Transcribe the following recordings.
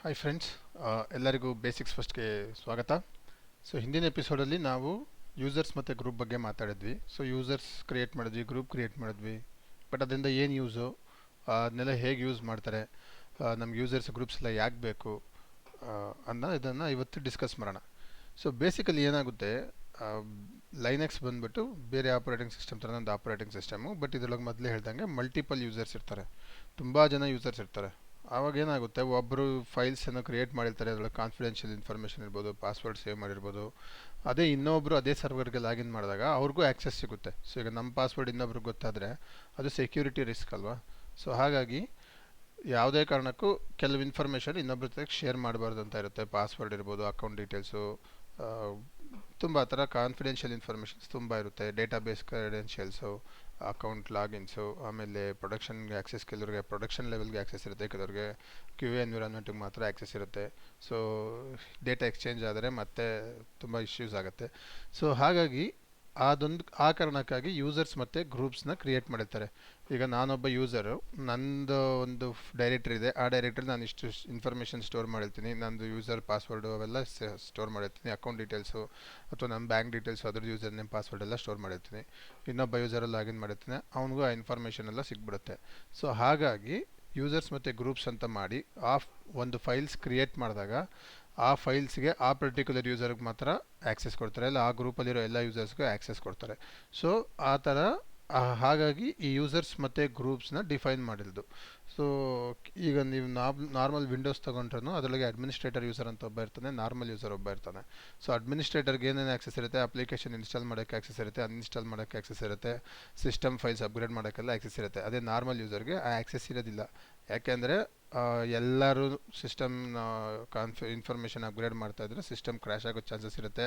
Hi friends, ಎಲ್ಲರಿಗೂ basics ಫಸ್ಟ್ಗೆ ಸ್ವಾಗತ. ಸೊ ಹಿಂದಿನ ಎಪಿಸೋಡಲ್ಲಿ ನಾವು ಯೂಸರ್ಸ್ ಮತ್ತು ಗ್ರೂಪ್ ಬಗ್ಗೆ ಮಾತಾಡಿದ್ವಿ. ಸೊ ಯೂಸರ್ಸ್ ಕ್ರಿಯೇಟ್ ಮಾಡಿದ್ವಿ, ಗ್ರೂಪ್ ಕ್ರಿಯೇಟ್ ಮಾಡಿದ್ವಿ. ಬಟ್ ಅದರಿಂದ ಏನು ಯೂಸು, ಅದನ್ನೆಲ್ಲ ಹೇಗೆ ಯೂಸ್ ಮಾಡ್ತಾರೆ, ನಮ್ಗೆ ಯೂಸರ್ಸ್ ಗ್ರೂಪ್ಸ್ ಎಲ್ಲ ಯಾಕೆ ಬೇಕು ಇದನ್ನು ಇವತ್ತು ಡಿಸ್ಕಸ್ ಮಾಡೋಣ. ಸೊ ಬೇಸಿಕಲಿ ಏನಾಗುತ್ತೆ, ಲೈನೆಕ್ಸ್ ಬಂದುಬಿಟ್ಟು ಬೇರೆ ಆಪರೇಟಿಂಗ್ ಸಿಸ್ಟಮ್ ಥರ ಒಂದು ಆಪರೇಟಿಂಗ್ ಸಿಸ್ಟಮು. ಬಟ್ ಇದರೊಳಗೆ ಮೊದಲೇ ಹೇಳ್ದಂಗೆ ಮಲ್ಟಿಪಲ್ ಯೂಸರ್ಸ್ ಇರ್ತಾರೆ, ತುಂಬ ಜನ ಯೂಸರ್ಸ್ ಇರ್ತಾರೆ. ಆವಾಗ ಏನಾಗುತ್ತೆ, ಒಬ್ಬರು ಫೈಲ್ಸನ್ನು ಕ್ರಿಯೇಟ್ ಮಾಡಿರ್ತಾರೆ, ಅದರೊಳಗೆ ಕಾನ್ಫಿಡೆನ್ಷಿಯಲ್ ಇನ್ಫಾರ್ಮೇಷನ್ ಇರ್ಬೋದು, ಪಾಸ್ವರ್ಡ್ ಸೇವ್ ಮಾಡಿರ್ಬೋದು. ಅದೇ ಇನ್ನೊಬ್ಬರು ಅದೇ ಸರ್ವರ್ಗೆ ಲಾಗಿನ್ ಮಾಡಿದಾಗ ಅವ್ರಿಗೂ ಆ್ಯಕ್ಸೆಸ್ ಸಿಗುತ್ತೆ. ಸೊ ಈಗ ನಮ್ಮ ಪಾಸ್ವರ್ಡ್ ಇನ್ನೊಬ್ರಿಗೆ ಗೊತ್ತಾದರೆ ಅದು ಸೆಕ್ಯೂರಿಟಿ ರಿಸ್ಕ್ ಅಲ್ವಾ. ಸೊ ಹಾಗಾಗಿ ಯಾವುದೇ ಕಾರಣಕ್ಕೂ ಕೆಲವು ಇನ್ಫಾರ್ಮೇಷನ್ ಇನ್ನೊಬ್ರ ಜೊತೆಗೆ ಶೇರ್ ಮಾಡಬಾರ್ದು ಅಂತ ಇರುತ್ತೆ. ಪಾಸ್ವರ್ಡ್ ಇರ್ಬೋದು, ಅಕೌಂಟ್ ಡೀಟೇಲ್ಸು, ತುಂಬ ಆ ಥರ ಕಾನ್ಫಿಡೆನ್ಷಿಯಲ್ ಇನ್ಫಾರ್ಮೇಷನ್ಸ್ ತುಂಬ ಇರುತ್ತೆ. ಡೇಟಾಬೇಸ್ ಕ್ರೆಡೆನ್ಷಿಯಲ್ಸು, ಅಕೌಂಟ್ ಲಾಗಿನ್ಸು, ಆಮೇಲೆ ಪ್ರೊಡಕ್ಷನ್ಗೆ ಆ್ಯಕ್ಸೆಸ್, ಕೆಲವ್ರಿಗೆ ಪ್ರೊಡಕ್ಷನ್ ಲೆವೆಲ್ಗೆ ಆ್ಯಕ್ಸೆಸ್ ಇರುತ್ತೆ, ಕೆಲವ್ರಿಗೆ ಕ್ಯೂ ಎ ಎನ್ವಿರಾನ್ಮೆಂಟಿಗೆ ಮಾತ್ರ ಆ್ಯಕ್ಸೆಸ್ ಇರುತ್ತೆ. ಸೊ ಡೇಟಾ ಎಕ್ಸ್ಚೇಂಜ್ ಆದರೆ ಮತ್ತೆ ತುಂಬ ಇಶ್ಯೂಸ್ ಆಗುತ್ತೆ. ಸೊ ಹಾಗಾಗಿ ಆ ಕಾರಣಕ್ಕಾಗಿ ಯೂಸರ್ಸ್ ಮತ್ತು ಗ್ರೂಪ್ಸ್ನ ಕ್ರಿಯೇಟ್ ಮಾಡಿರ್ತಾರೆ. ಈಗ ನಾನೊಬ್ಬ ಯೂಸರು, ನಂದು ಒಂದು ಡೈರೆಕ್ಟ್ರಿ ಇದೆ, ಆ ಡೈರೆಕ್ಟ್ರಿ ನಾನು ಇಷ್ಟು ಇನ್ಫಾರ್ಮೇಷನ್ ಸ್ಟೋರ್ ಮಾಡಿರ್ತೀನಿ. ನಂದು ಯೂಸರ್ ಪಾಸ್ವರ್ಡು ಅವೆಲ್ಲ ಸ್ಟೋರ್ ಮಾಡಿರ್ತೀನಿ. ಅಕೌಂಟ್ ಡೀಟೇಲ್ಸು ಅಥವಾ ನಮ್ಮ ಬ್ಯಾಂಕ್ ಡೀಟೇಲ್ಸು, ಅದ್ರ ಯೂಸರ್ ನೇಮ್ ಪಾಸ್ವರ್ಡ್ ಎಲ್ಲ ಸ್ಟೋರ್ ಮಾಡಿರ್ತೀನಿ. ಇನ್ನೊಬ್ಬ ಯೂಸರಲ್ಲಿ ಲಾಗಿನ್ ಮಾಡಿರ್ತೀನಿ, ಅವನಿಗೂ ಆ ಇನ್ಫಾರ್ಮೇಷನ್ ಎಲ್ಲ ಸಿಕ್ಬಿಡುತ್ತೆ. ಸೊ ಹಾಗಾಗಿ ಯೂಸರ್ಸ್ ಮತ್ತು ಗ್ರೂಪ್ಸ್ ಅಂತ ಮಾಡಿ ಒಂದು ಫೈಲ್ಸ್ ಕ್ರಿಯೇಟ್ ಮಾಡಿದಾಗ ಆ ಫೈಲ್ಸ್ಗೆ ಆ ಪರ್ಟಿಕ್ಯುಲರ್ ಯೂಸರ್ಗೆ ಮಾತ್ರ ಆ್ಯಕ್ಸೆಸ್ ಕೊಡ್ತಾರೆ, ಇಲ್ಲ ಆ ಗ್ರೂಪಲ್ಲಿರೋ ಎಲ್ಲ ಯೂಸರ್ಸ್ಗೂ ಆ್ಯಕ್ಸೆಸ್ ಕೊಡ್ತಾರೆ. ಸೊ ಆ ಥರ ಹಾಗಾಗಿ ಈ ಯೂಸರ್ಸ್ ಮತ್ತು ಗ್ರೂಪ್ಸ್ನ ಡಿಫೈನ್ ಮಾಡಿರೋದು. ಸೊ ಈಗ ನೀವು ನಾರ್ಮಲ್ ವಿಂಡೋಸ್ ತೊಗೊಂಡ್ರೂ ಅದರೊಳಗೆ ಅಡ್ಮಿನಿಸ್ಟ್ರೇಟರ್ ಯೂಸರ್ ಅಂತ ಒಬ್ಬ ಇರ್ತಾನೆ, ನಾರ್ಮಲ್ ಯೂಸರ್ ಒಬ್ಬ ಇರ್ತಾನೆ. ಸೊ ಅಡ್ಮಿನಿಸ್ಟ್ರೇಟರ್ಗೆ ಏನೇನು ಆ್ಯಕ್ಸೆಸ್ ಇರುತ್ತೆ, ಅಪ್ಲಿಕೇಶನ್ ಇನ್ಸ್ಟಾಲ್ ಮಾಡೋಕ್ಕೆ ಆ್ಯಕ್ಸೆಸ್ ಇರುತ್ತೆ, ಅನ್ಇನ್ಸ್ಟಾಲ್ ಮಾಡೋಕ್ಕೆ ಆ್ಯಕ್ಸೆಸ್ ಇರುತ್ತೆ, ಸಿಸ್ಟಮ್ ಫೈಲ್ಸ್ ಅಪ್ಗ್ರೇಡ್ ಮಾಡೋಕ್ಕೆಲ್ಲ ಆ್ಯಕ್ಸೆಸ್ ಇರುತ್ತೆ. ಅದೇ ನಾರ್ಮಲ್ ಯೂಸರ್ಗೆ ಆ ಆ್ಯಕ್ಸೆಸ್ ಇರೋದಿಲ್ಲ. ಯಾಕೆಂದರೆ ಎಲ್ಲರೂ ಸಿಸ್ಟಮ್ನ ಇನ್ಫಾರ್ಮೇಷನ್ ಅಪ್ಗ್ರೇಡ್ ಮಾಡ್ತಾಯಿದ್ರೆ ಸಿಸ್ಟಮ್ ಕ್ರ್ಯಾಶ್ ಆಗೋ ಚಾನ್ಸಸ್ ಇರುತ್ತೆ.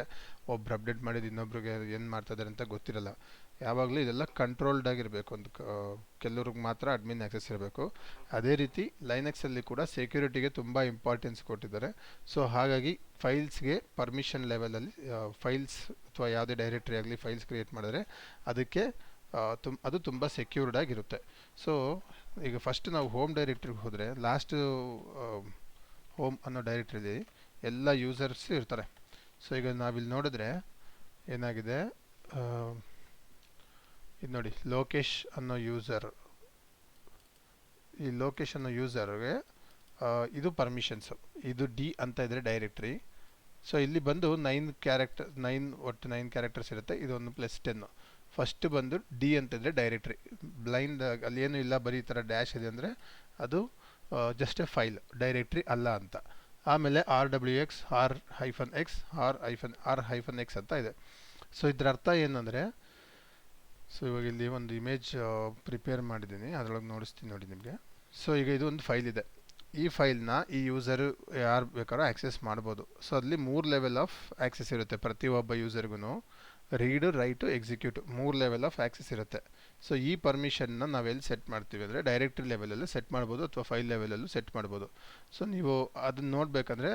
ಒಬ್ರು ಅಪ್ಡೇಟ್ ಮಾಡಿದ್ದು ಇನ್ನೊಬ್ರಿಗೆ ಏನು ಮಾಡ್ತಾಯಿದ್ದಾರೆ ಅಂತ ಗೊತ್ತಿರಲ್ಲ. ಯಾವಾಗಲೂ ಇದೆಲ್ಲ ಕಂಟ್ರೋಲ್ಡ್ ಆಗಿರಬೇಕು, ಒಂದು ಕೆಲವ್ರಿಗೆ ಮಾತ್ರ ಅಡ್ಮಿನ್ ಆ್ಯಕ್ಸೆಸ್ ಇರಬೇಕು. ಅದೇ ರೀತಿ ಲೈನೆಕ್ಸಲ್ಲಿ ಕೂಡ ಸೆಕ್ಯೂರಿಟಿಗೆ ತುಂಬ ಇಂಪಾರ್ಟೆನ್ಸ್ ಕೊಟ್ಟಿದ್ದಾರೆ. ಸೊ ಹಾಗಾಗಿ ಫೈಲ್ಸ್ಗೆ ಪರ್ಮಿಷನ್ ಲೆವೆಲಲ್ಲಿ ಫೈಲ್ಸ್ ಅಥವಾ ಯಾವುದೇ ಡೈರೆಕ್ಟ್ರಿ ಆಗಲಿ ಫೈಲ್ಸ್ ಕ್ರಿಯೇಟ್ ಮಾಡಿದ್ರೆ ಅದಕ್ಕೆ ಅದು ತುಂಬ ಸೆಕ್ಯೂರ್ಡ್ ಆಗಿರುತ್ತೆ. ಸೊ ಈಗ ಫಸ್ಟ್ ನಾವು ಹೋಮ್ ಡೈರೆಕ್ಟ್ರಿಗೆ ಹೋದರೆ, ಲಾಸ್ಟ್ ಹೋಮ್ ಅನ್ನೋ ಡೈರೆಕ್ಟ್ರಿಲಿ ಎಲ್ಲ ಯೂಸರ್ಸ್ ಇರ್ತಾರೆ. ಸೊ ಈಗ ನಾವಿಲ್ಲಿ ನೋಡಿದ್ರೆ ಏನಾಗಿದೆ, ಇದು ನೋಡಿ, ಲೋಕೇಶ್ ಅನ್ನೋ ಯೂಸರ್, ಈ ಲೋಕೇಶ್ ಅನ್ನೋ ಯೂಸರ್ಗೆ ಇದು ಪರ್ಮಿಷನ್ಸು, ಇದು ಡಿ ಅಂತ ಇದ್ದರೆ ಡೈರೆಕ್ಟ್ರಿ. ಸೊ ಇಲ್ಲಿ ಬಂದು 9 ಕ್ಯಾರೆಕ್ಟರ್ಸ್ ಇರುತ್ತೆ, ಇದೊಂದು +10. ಫಸ್ಟ್ ಬಂದು ಡಿ ಅಂತಿದ್ರೆ ಡೈರೆಕ್ಟ್ರಿ, ಬ್ಲೈಂಡ್ ಅಲ್ಲಿ ಏನೂ ಇಲ್ಲ, ಬರೀ ಈ ಥರ ಡ್ಯಾಶ್ ಇದೆ ಅಂದರೆ ಅದು ಜಸ್ಟ್ ಎ ಫೈಲ್, ಡೈರೆಕ್ಟ್ರಿ ಅಲ್ಲ ಅಂತ. ಆಮೇಲೆ RWX, R-X, R-X ಅಂತ ಇದೆ. ಸೊ ಇದರ ಅರ್ಥ ಏನಂದರೆ, ಸೊ ಇವಾಗ ಇಲ್ಲಿ ಒಂದು ಇಮೇಜ್ ಪ್ರಿಪೇರ್ ಮಾಡಿದ್ದೀನಿ, ಅದರೊಳಗೆ ನೋಡಿಸ್ತೀನಿ ನೋಡಿ ನಿಮಗೆ. ಸೊ ಈಗ ಇದು ಒಂದು ಫೈಲ್ ಇದೆ, ಈ ಫೈಲ್ನ ಈ ಯೂಸರು ಯಾರು ಬೇಕಾದ್ರೂ ಆ್ಯಕ್ಸೆಸ್ ಮಾಡ್ಬೋದು. ಸೊ ಅಲ್ಲಿ 3 ಲೆವೆಲ್ ಆಫ್ ಆ್ಯಕ್ಸೆಸ್ ಇರುತ್ತೆ ಪ್ರತಿಯೊಬ್ಬ ಯೂಸರ್ಗೂ. Read, write, execute 3 level of access ಇರುತ್ತೆ. ಸೊ ಈ ಪರ್ಮಿಷನ್ನ ನಾವೆಲ್ಲಿ ಸೆಟ್ ಮಾಡ್ತೀವಿ ಅಂದರೆ ಡೈರೆಕ್ಟ್ರಿ ಲೆವೆಲಲ್ಲೂ ಸೆಟ್ ಮಾಡ್ಬೋದು ಅಥವಾ ಫೈಲ್ ಲೆವೆಲಲ್ಲೂ ಸೆಟ್ ಮಾಡ್ಬೋದು. ಸೊ ನೀವು ಅದನ್ನು ನೋಡಬೇಕಂದ್ರೆ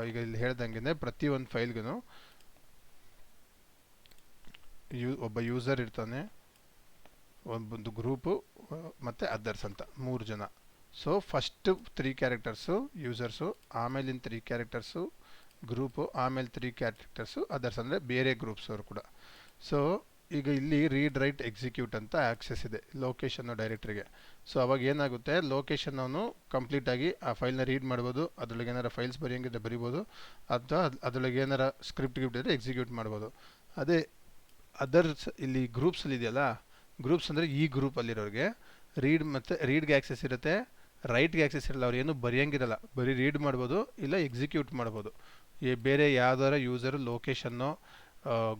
ಈಗ ಇಲ್ಲಿ ಹೇಳ್ದಂಗೆ ಪ್ರತಿಯೊಂದು ಫೈಲ್ಗೂ ಒಬ್ಬ ಯೂಸರ್ ಇರ್ತಾನೆ, ಒಂದು ಗ್ರೂಪು ಮತ್ತು ಅದರ್ಸ್ ಅಂತ 3 ಜನ. ಸೊ ಫಸ್ಟು 3 ಕ್ಯಾರೆಕ್ಟರ್ಸು ಯೂಸರ್ಸು, ಆಮೇಲಿನ 3 ಕ್ಯಾರೆಕ್ಟರ್ಸು ಗ್ರೂಪು, ಆಮೇಲೆ 3 ಕ್ಯಾರೆಕ್ಟರ್ಸು ಅದರ್ಸ್ ಅಂದರೆ ಬೇರೆ ಗ್ರೂಪ್ಸ್ ಅವರು ಕೂಡ. ಸೊ ಈಗ ಇಲ್ಲಿ ರೀಡ್, ರೈಟ್, ಎಕ್ಸಿಕ್ಯೂಟ್ ಅಂತ ಆ್ಯಕ್ಸೆಸ್ ಇದೆ ಲೊಕೇಶನ್ನು ಡೈರೆಕ್ಟ್ರಿಗೆ. ಸೊ ಅವಾಗ ಏನಾಗುತ್ತೆ, ಲೊಕೇಶನ್ ಅವನು ಕಂಪ್ಲೀಟಾಗಿ ಆ ಫೈಲ್ನ ರೀಡ್ ಮಾಡ್ಬೋದು, ಅದರೊಳಗೆ ಏನಾರು ಫೈಲ್ಸ್ ಬರೆಯೋಂಗಿದ್ರೆ ಬರಿಬೋದು, ಅಥವಾ ಅದರೊಳಗೆ ಏನಾರು ಸ್ಕ್ರಿಪ್ಟ್ ಇದ್ದರೆ ಎಕ್ಸಿಕ್ಯೂಟ್ ಮಾಡ್ಬೋದು. ಅದೇ ಅದರ್ಸ್ ಇಲ್ಲಿ ಗ್ರೂಪ್ಸಲ್ಲಿ ಇದೆಯಲ್ಲ, ಗ್ರೂಪ್ಸ್ ಅಂದರೆ ಈ ಗ್ರೂಪಲ್ಲಿರೋರಿಗೆ ರೀಡ್ಗೆ ಆ್ಯಕ್ಸೆಸ್ ಇರುತ್ತೆ, ರೈಟ್ಗೆ ಆ್ಯಕ್ಸೆಸ್ ಇರಲ್ಲ, ಅವ್ರು ಏನು ಬರೆಯೋಂಗಿರಲ್ಲ, ಬರೀ ರೀಡ್ ಮಾಡ್ಬೋದು ಇಲ್ಲ ಎಕ್ಸಿಕ್ಯೂಟ್ ಮಾಡ್ಬೋದು ಬೇರೆ ಯಾವ್ದಾರ ಯೂಸರು ಲೊಕೇಶನ್ನೋ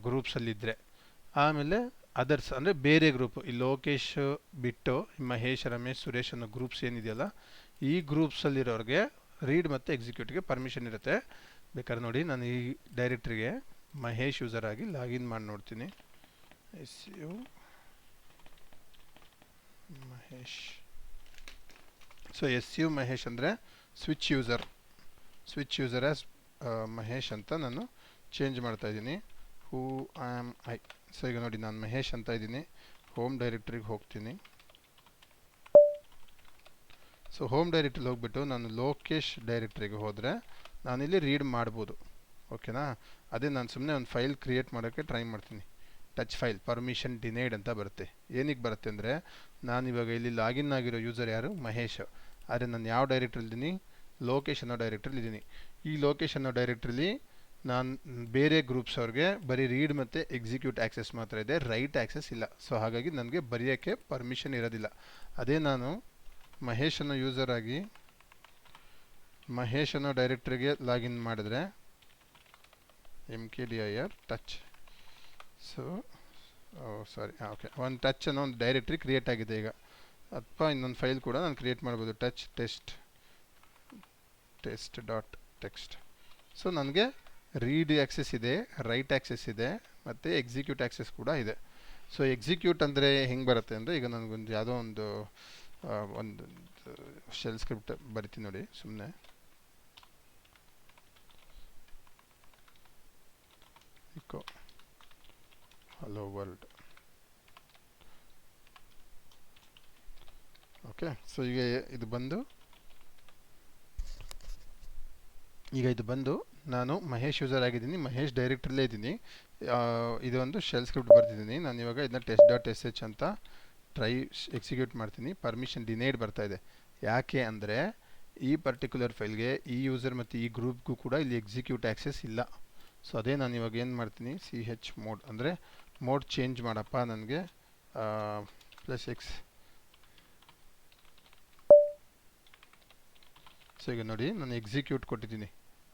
ಗ್ರೂಪ್ಸಲ್ಲಿದ್ದರೆ. ಆಮೇಲೆ ಅದರ್ಸ್ ಅಂದರೆ ಬೇರೆ ಗ್ರೂಪು, ಈ ಲೋಕೇಶ್ ಬಿಟ್ಟು ಮಹೇಶ್, ರಮೇಶ್, ಸುರೇಶ್ ಅನ್ನೋ ಗ್ರೂಪ್ಸ್ ಏನಿದೆಯಲ್ಲ, ಈ ಗ್ರೂಪ್ಸಲ್ಲಿರೋರಿಗೆ ರೀಡ್ ಮತ್ತು ಎಕ್ಸಿಕ್ಯೂಟ್ಗೆ ಪರ್ಮಿಷನ್ ಇರುತ್ತೆ. ಬೇಕಾದ್ರೆ ನೋಡಿ, ನಾನು ಈ ಡೈರೆಕ್ಟ್ರಿಗೆ ಮಹೇಶ್ ಯೂಸರ್ ಆಗಿ ಲಾಗಿನ್ ಮಾಡಿ ನೋಡ್ತೀನಿ. SU Mahesh. So SU Mahesh ಅಂದರೆ ಸ್ವಿಚ್ ಯೂಸರ್ ಆ್ಯಸ್ ಮಹೇಶ್ ಅಂತ ನಾನು ಚೇಂಜ್ ಮಾಡ್ತಾಯಿದ್ದೀನಿ. ಹೂ ಆಮ್ ಐ. ಸೊ ಈಗ ನೋಡಿ, ನಾನು ಮಹೇಶ್ ಅಂತ ಇದ್ದೀನಿ. ಹೋಮ್ ಡೈರೆಕ್ಟ್ರಿಗೆ ಹೋಗ್ತೀನಿ. ಸೊ ಹೋಮ್ ಡೈರೆಕ್ಟ್ರಿಗೆ ಹೋಗ್ಬಿಟ್ಟು ನಾನು ಲೋಕೇಶ್ ಡೈರೆಕ್ಟ್ರಿಗೆ ಹೋದರೆ ನಾನಿಲ್ಲಿ ರೀಡ್ ಮಾಡ್ಬೋದು. ಓಕೆನಾ? ಅದೇ ನಾನು ಸುಮ್ಮನೆ ಒಂದು ಫೈಲ್ ಕ್ರಿಯೇಟ್ ಮಾಡೋಕ್ಕೆ ಟ್ರೈ ಮಾಡ್ತೀನಿ. ಟಚ್ ಫೈಲ್ ಪರ್ಮಿಷನ್ ಡಿನೈಡ್ ಅಂತ ಬರುತ್ತೆ. ಏನಕ್ಕೆ ಬರುತ್ತೆ ಅಂದರೆ ನಾನಿವಾಗ ಇಲ್ಲಿ ಲಾಗಿನ್ ಆಗಿರೋ ಯೂಸರ್ ಯಾರು? ಮಹೇಶ್. ಆದರೆ ನಾನು ಯಾವ ಡೈರೆಕ್ಟ್ರಿಲಿದ್ದೀನಿ? ಲೋಕೇಶ್ ಅನ್ನೋ ಡೈರೆಕ್ಟ್ರಿಲಿದ್ದೀನಿ. ಈ ಲೋಕೇಶ್ ಅನ್ನೋ ಡೈರೆಕ್ಟ್ರಿಲಿ ನಾನು ಬೇರೆ ಗ್ರೂಪ್ಸ್ ಅವ್ರಿಗೆ ಬರೀ ರೀಡ್ ಮತ್ತು ಎಕ್ಸಿಕ್ಯೂಟ್ ಆ್ಯಕ್ಸೆಸ್ ಮಾತ್ರ ಇದೆ, ರೈಟ್ ಆ್ಯಕ್ಸೆಸ್ ಇಲ್ಲ. ಸೊ ಹಾಗಾಗಿ ನನಗೆ ಬರೆಯೋಕ್ಕೆ ಪರ್ಮಿಷನ್ ಇರೋದಿಲ್ಲ. ಅದೇ ನಾನು ಮಹೇಶ್ ಅನ್ನೋ ಯೂಸರ್ ಆಗಿ ಮಹೇಶ್ ಅನ್ನೋ ಡೈರೆಕ್ಟ್ರಿಗೆ ಲಾಗಿನ್ ಮಾಡಿದ್ರೆ MKDIR touch. So sorry, okay, ಒಂದು ಟಚ್ ಅನ್ನೋ ಒಂದು ಡೈರೆಕ್ಟ್ರಿ ಕ್ರಿಯೇಟ್ ಆಗಿದೆ ಈಗ. ಅಥವಾ ಇನ್ನೊಂದು ಫೈಲ್ ಕೂಡ ನಾನು ಕ್ರಿಯೇಟ್ ಮಾಡ್ಬೋದು, touch test dot text. So ನನಗೆ ರೀಡ್ ಆ್ಯಕ್ಸೆಸ್ ಇದೆ, ರೈಟ್ ಆ್ಯಕ್ಸೆಸ್ ಇದೆ, ಮತ್ತು ಎಕ್ಸಿಕ್ಯೂಟ್ ಆ್ಯಕ್ಸೆಸ್ ಕೂಡ ಇದೆ. ಸೊ ಎಕ್ಸಿಕ್ಯೂಟ್ ಅಂದರೆ ಹೆಂಗೆ ಬರುತ್ತೆ ಅಂದರೆ, ಈಗ ನನಗೊಂದು ಯಾವುದೋ ಒಂದು ಶೆಲ್ ಸ್ಕ್ರಿಪ್ಟ್ ಬರಿತೀನಿ ನೋಡಿ ಸುಮ್ಮನೆ. Echo hello world. Okay, so ಈಗ ಇದು ಬಂದು ನಾನು ಮಹೇಶ್ ಯೂಸರ್ ಆಗಿದ್ದೀನಿ, ಮಹೇಶ್ ಡೈರೆಕ್ಟ್ರಲ್ಲೇ ಇದ್ದೀನಿ. ಇದೊಂದು ಶೆಲ್ ಸ್ಕ್ರಿಪ್ಟ್ ಬರ್ತಿದ್ದೀನಿ ನಾನು. ಇವಾಗ ಇದನ್ನ test.sh ಅಂತ ಟ್ರೈ ಎಕ್ಸಿಕ್ಯೂಟ್ ಮಾಡ್ತೀನಿ. ಪರ್ಮಿಷನ್ ಡಿನೈಡ್ ಬರ್ತಾ ಇದೆ. ಯಾಕೆ ಅಂದರೆ ಈ ಪರ್ಟಿಕ್ಯುಲರ್ ಫೈಲ್ಗೆ ಈ ಯೂಸರ್ ಮತ್ತು ಈ ಗ್ರೂಪ್ಗೂ ಕೂಡ ಇಲ್ಲಿ ಎಕ್ಸಿಕ್ಯೂಟ್ ಆ್ಯಕ್ಸೆಸ್ ಇಲ್ಲ. ಸೊ ಅದೇ ನಾನು ಇವಾಗ ಏನು ಮಾಡ್ತೀನಿ, chmod ಅಂದರೆ ಮೋಡ್ ಚೇಂಜ್ ಮಾಡಪ್ಪ ನನಗೆ +x. ಸೊ ಈಗ ನೋಡಿ ನಾನು ಎಕ್ಸಿಕ್ಯೂಟ್ ಕೊಟ್ಟಿದ್ದೀನಿ.